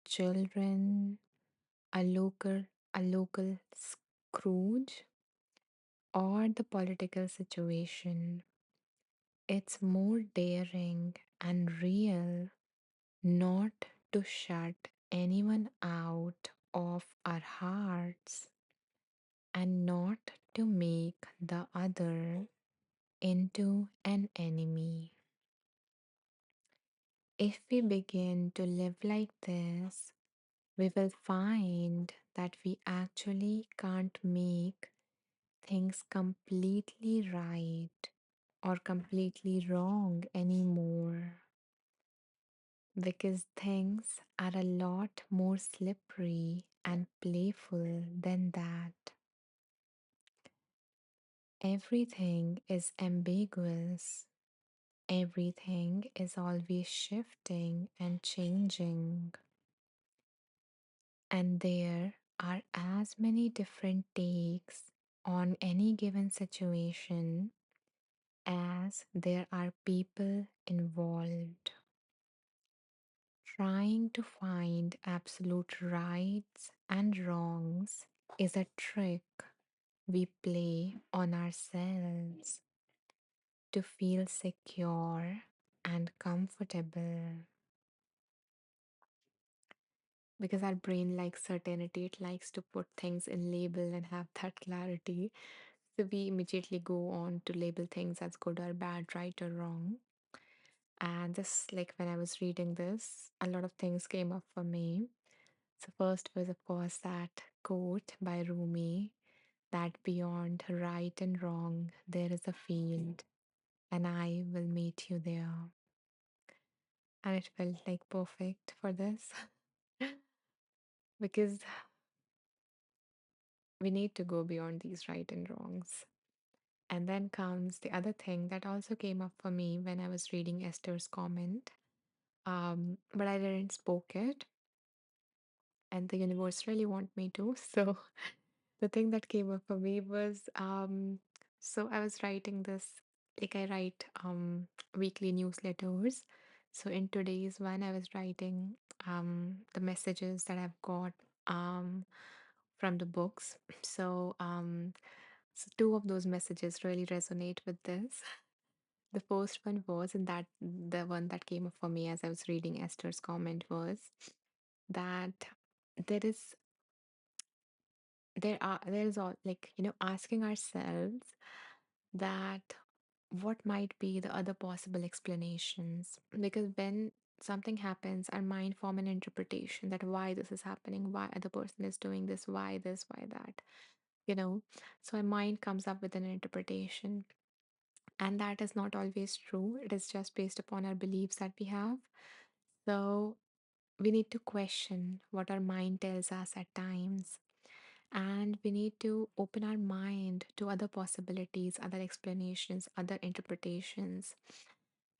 children, a local, a local Scrooge, or the political situation, it's more daring and real not to shut anyone out of our hearts and not to make the other into an enemy. If we begin to live like this, we will find that we actually can't make things completely right or completely wrong anymore because things are a lot more slippery and playful than that. Everything is ambiguous, everything is always shifting and changing, and there are as many different takes on any given situation as there are people involved. Trying to find absolute rights and wrongs is a trick we play on ourselves to feel secure and comfortable because our brain likes certainty, it likes to put things in label and have that clarity. So we immediately go on to label things as good or bad, right or wrong. And this, like when I was reading this, a lot of things came up for me. So, first was, of course, that quote by Rumi that beyond right and wrong, there is a field, and I will meet you there. And it felt like perfect for this because we need to go beyond these right and wrongs. And then comes the other thing that also came up for me when I was reading Esther's comment, but I didn't spoke it, and the universe really want me to. So the thing that came up for me was so I was writing this, like I write weekly newsletters. So in today's one, I was writing the messages that I've got um from the books. So two of those messages really resonate with this. The first one was, and that the one that came up for me as I was reading Esther's comment was that there is there's all, like, asking ourselves that what might be the other possible explanations, because when something happens our mind form an interpretation that why this is happening, why other person is doing this, why that, you know so our mind comes up with an interpretation, and that is not always true. It is just based upon our beliefs that we have. So we need to question what our mind tells us at times, and we need to open our mind to other possibilities, other explanations, other interpretations.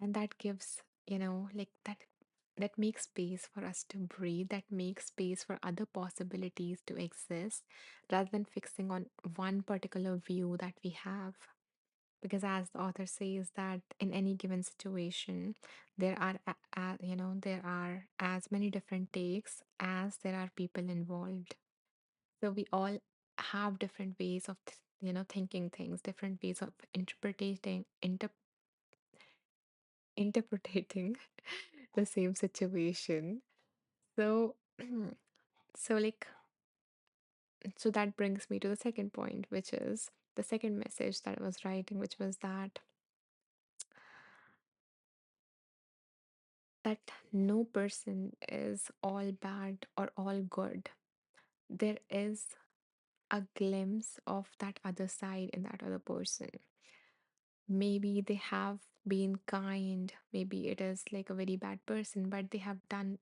And that gives, like that makes space for us to breathe, that makes space for other possibilities to exist rather than fixing on one particular view that we have. Because as the author says that in any given situation there are there are as many different takes as there are people involved. So we all have different ways of thinking things, different ways of interpreting the same situation. So so like so that brings me to the second point, which is the second message that I was writing, which was that no person is all bad or all good. There is a glimpse of that other side in that other person. Maybe they have been kind, maybe it is like a very bad person, but they have done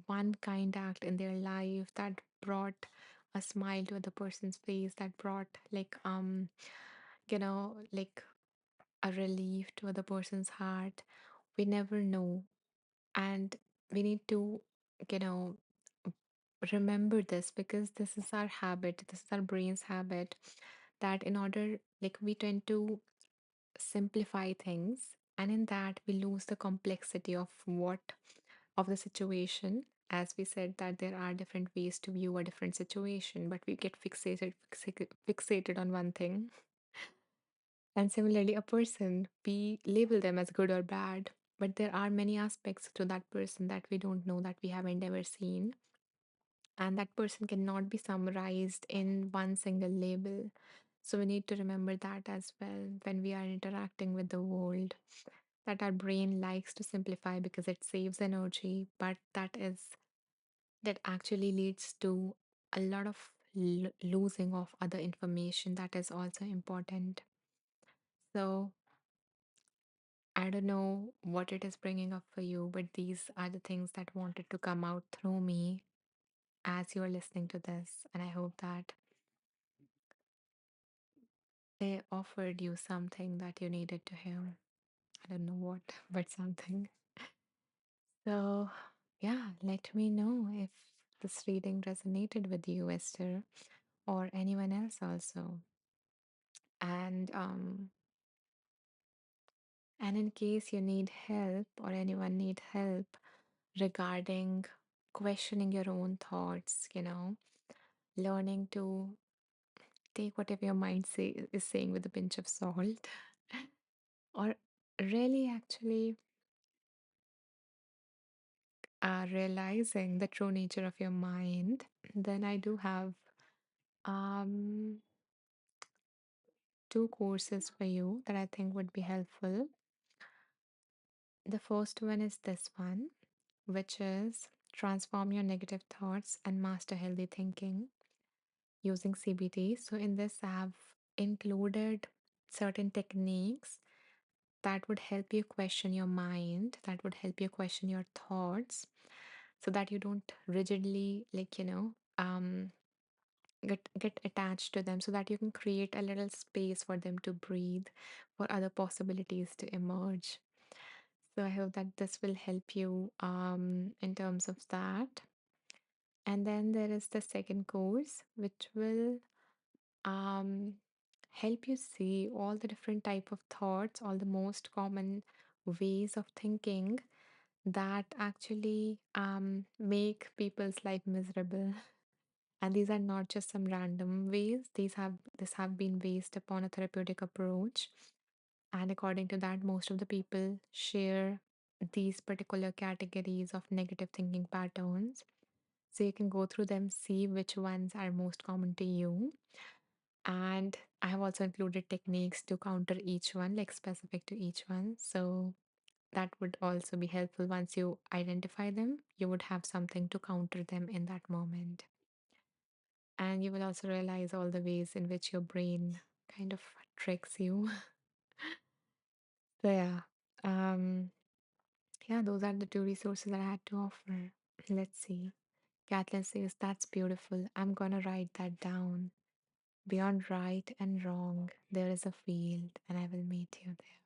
one kind act in their life that brought a smile to the person's face, that brought like a relief to the person's heart. We never know. And we need to, you know, remember this because this is our habit, this is our brain's habit, that in order, like, we tend to simplify things, and in that we lose the complexity of the situation. As we said, that there are different ways to view a different situation, but we get fixated on one thing. And similarly, a person, we label them as good or bad, but there are many aspects to that person that we don't know, that we haven't ever seen, and that person cannot be summarized in one single label. So we need to remember that as well when we are interacting with the world, that our brain likes to simplify because it saves energy, but that actually leads to a lot of losing of other information that is also important. So I don't know what it is bringing up for you, but these are the things that wanted to come out through me as you are listening to this. And I hope that they offered you something that you needed to hear. I don't know what, but something. So, yeah, let me know if this reading resonated with you, Esther, or anyone else also. And and in case you need help or anyone need help regarding questioning your own thoughts, learning to take whatever your mind is saying with a pinch of salt, or really actually realizing the true nature of your mind, then I do have um, two courses for you that I think would be helpful. The first one is this one, which is Transform Your Negative Thoughts and Master Healthy Thinking using CBT. So, in this, I have included certain techniques that would help you question your mind, that would help you question your thoughts, so that you don't rigidly, get attached to them, so that you can create a little space for them to breathe, for other possibilities to emerge. So I hope that this will help you in terms of that. And then there is the second course, which will um, help you see all the different type of thoughts, all the most common ways of thinking that actually make people's life miserable. And these are not just some random ways. This have been based upon a therapeutic approach. And according to that, most of the people share these particular categories of negative thinking patterns. So you can go through them, see which ones are most common to you. And I have also included techniques to counter each one, like specific to each one. So that would also be helpful. Once you identify them, you would have something to counter them in that moment. And you will also realize all the ways in which your brain kind of tricks you. So yeah. Um yeah, those are the two resources that I had to offer. Let's see. Kathleen says that's beautiful. I'm gonna write that down. Beyond right and wrong, there is a field, and I will meet you there.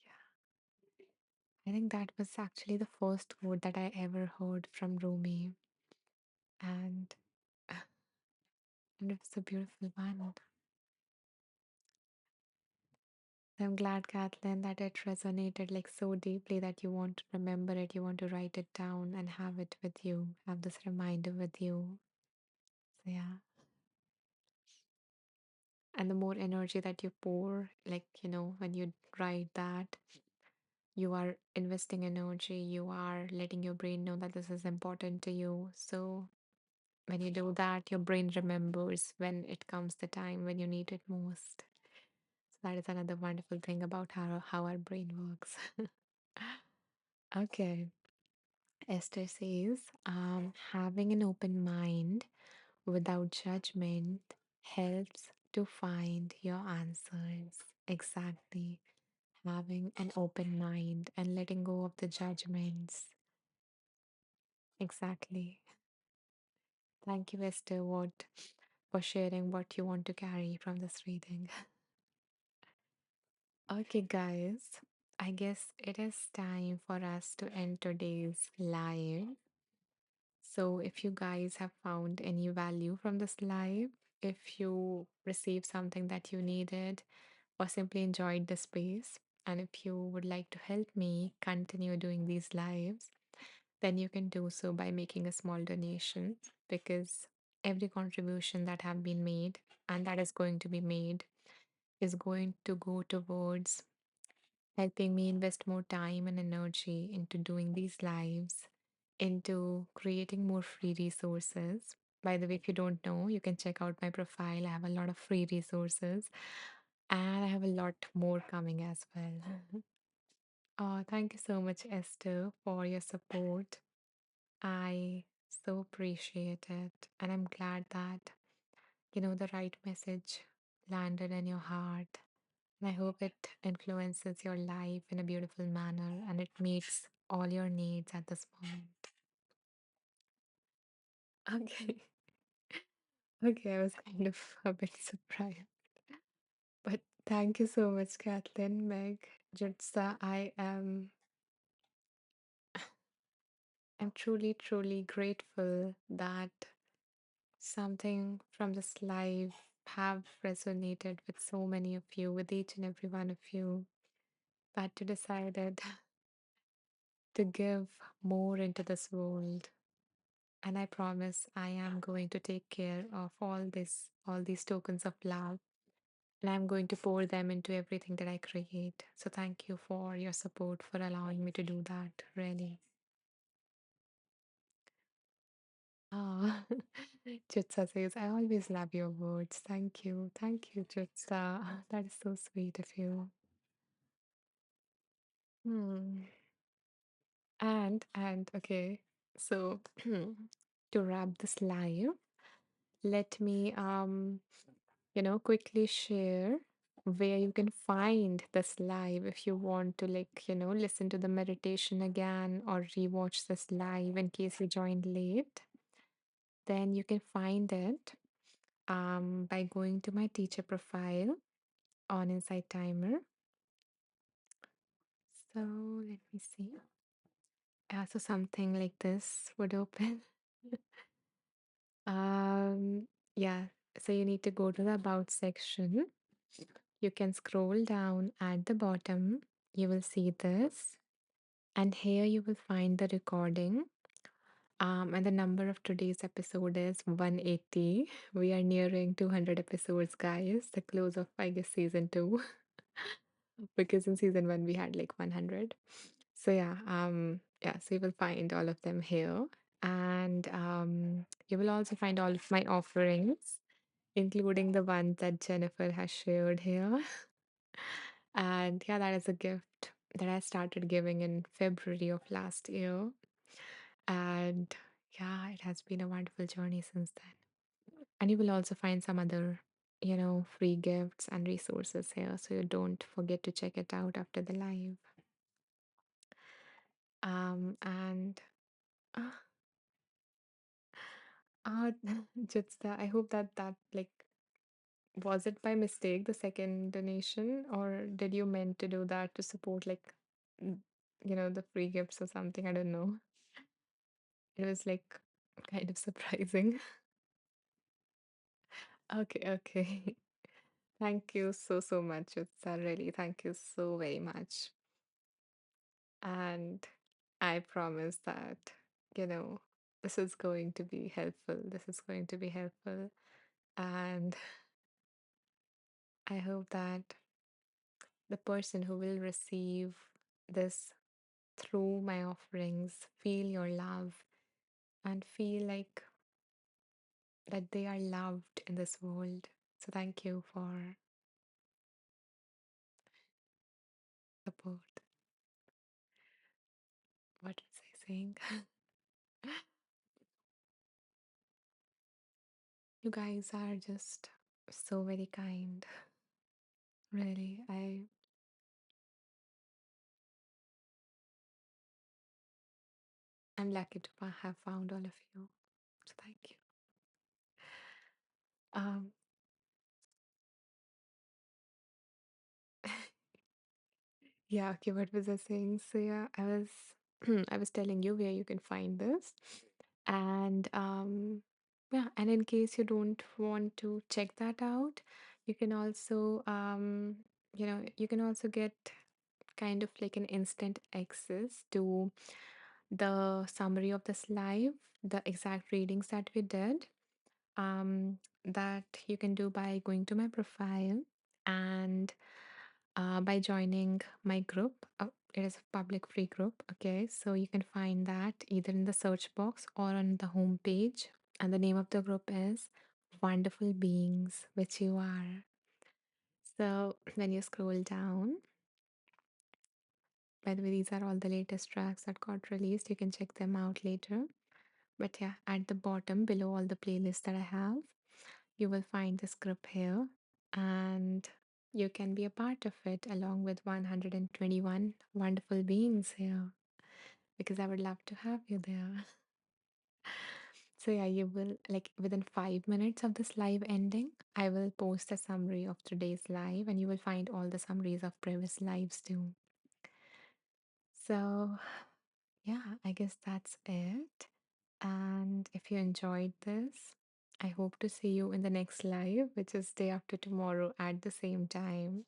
Yeah. I think that was actually the first quote that I ever heard from Rumi. And and it was a beautiful one. I'm glad, Kathleen, that it resonated like so deeply that you want to remember it, you want to write it down and have it with you, have this reminder with you. So, yeah. And the more energy that you pour, like, when you write that, you are investing energy, you are letting your brain know that this is important to you. So, when you do that, your brain remembers when it comes the time when you need it most. So, that is another wonderful thing about how our brain works. Okay. Esther says, having an open mind without judgment helps to find your answers. Exactly. Having an open mind and letting go of the judgments. Exactly. Thank you, Esther, for sharing what you want to carry from this reading. Okay, guys. I guess it is time for us to end today's live. So, if you guys have found any value from this live, if you received something that you needed, or simply enjoyed the space, and if you would like to help me continue doing these lives, then you can do so by making a small donation because every contribution that have been made and that is going to be made is going to go towards helping me invest more time and energy into doing these lives, into creating more free resources. By the way, if you don't know, you can check out my profile. I have a lot of free resources and I have a lot more coming as well. Oh, thank you so much, Esther, for your support. I so appreciate it. And I'm glad that, the right message landed in your heart. And I hope it influences your life in a beautiful manner and it meets all your needs at this moment. Okay. Okay, I was kind of a bit surprised. But thank you so much, Kathleen, Meg, Jutsa. I'm truly, truly grateful that something from this live have resonated with so many of you, with each and every one of you, that you decided to give more into this world. And I promise I am going to take care of all these tokens of love, and I'm going to pour them into everything that I create. So thank you for your support, for allowing me to do that, really. Ah, Chutsa says, I always love your words. Thank you. Thank you, Chutsa. That is so sweet of you. Hmm. And okay. So to wrap this live, let me quickly share where you can find this live if you want to listen to the meditation again or rewatch this live in case you joined late. Then you can find it by going to my teacher profile on Insight Timer. So let me see. So something like this would open. um, yeah. So you need to go to the About section. You can scroll down at the bottom. You will see this, and here you will find the recording. And the number of today's episode is 180. We are nearing 200 episodes, guys. The close of, I guess, season two. Because in season one we had like 100. So yeah, so you will find all of them here. And you will also find all of my offerings, including the ones that Jennifer has shared here. And yeah, that is a gift that I started giving in February of last year. And yeah, it has been a wonderful journey since then. And you will also find some other, free gifts and resources here. So you don't forget to check it out after the live. And uh, uh just I hope that like was it by mistake the second donation, or did you meant to do that to support mm, the free gifts or something? I don't know. It was like kind of surprising. Okay, okay. Thank you so much, Utsa. Really, thank you so very much. And I promise that, you know, this is going to be helpful. This is going to be helpful. And I hope that the person who will receive this through my offerings feel your love and feel like that they are loved in this world. So thank you for support. What was I saying? You guys are just so very kind. Really, I'm lucky to have found all of you. So thank you. Um, Yeah, okay, what was I saying? So yeah, I was I was telling you where you can find this. And yeah, and in case you don't want to check that out, you can also you can also get kind of like an instant access to the summary of this live, the exact readings that we did. That you can do by going to my profile and by joining my group. It is a public free group. Okay, so you can find that either in the search box or on the home page. And the name of the group is Wonderful Beings, which you are. So when you scroll down, by the way, these are all the latest tracks that got released. You can check them out later. But yeah, at the bottom below all the playlists that I have, you will find this group here, and you can be a part of it along with 121 wonderful beings here because I would love to have you there. So, yeah, you will like within 5 minutes of this live ending, I will post a summary of today's live, and you will find all the summaries of previous lives too. So, yeah, I guess that's it. And if you enjoyed this, I hope to see you in the next live, which is day after tomorrow at the same time.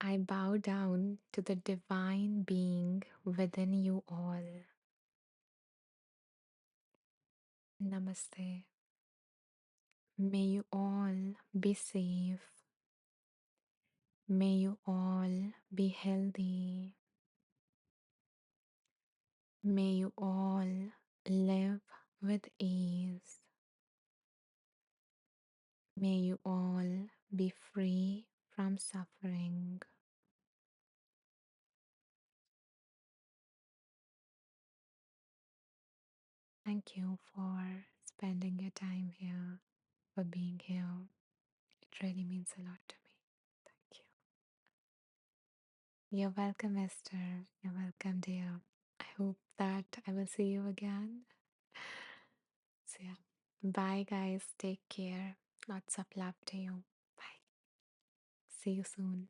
I bow down to the divine being within you all. Namaste. May you all be safe. May you all be healthy. May you all live with ease. May you all be free from suffering. Thank you for spending your time here, for being here. It really means a lot to me. Thank you. You're welcome, Esther. You're welcome, dear. I hope that I will see you again. So, yeah. Bye, guys. Take care. Lots of love to you. Bye. See you soon.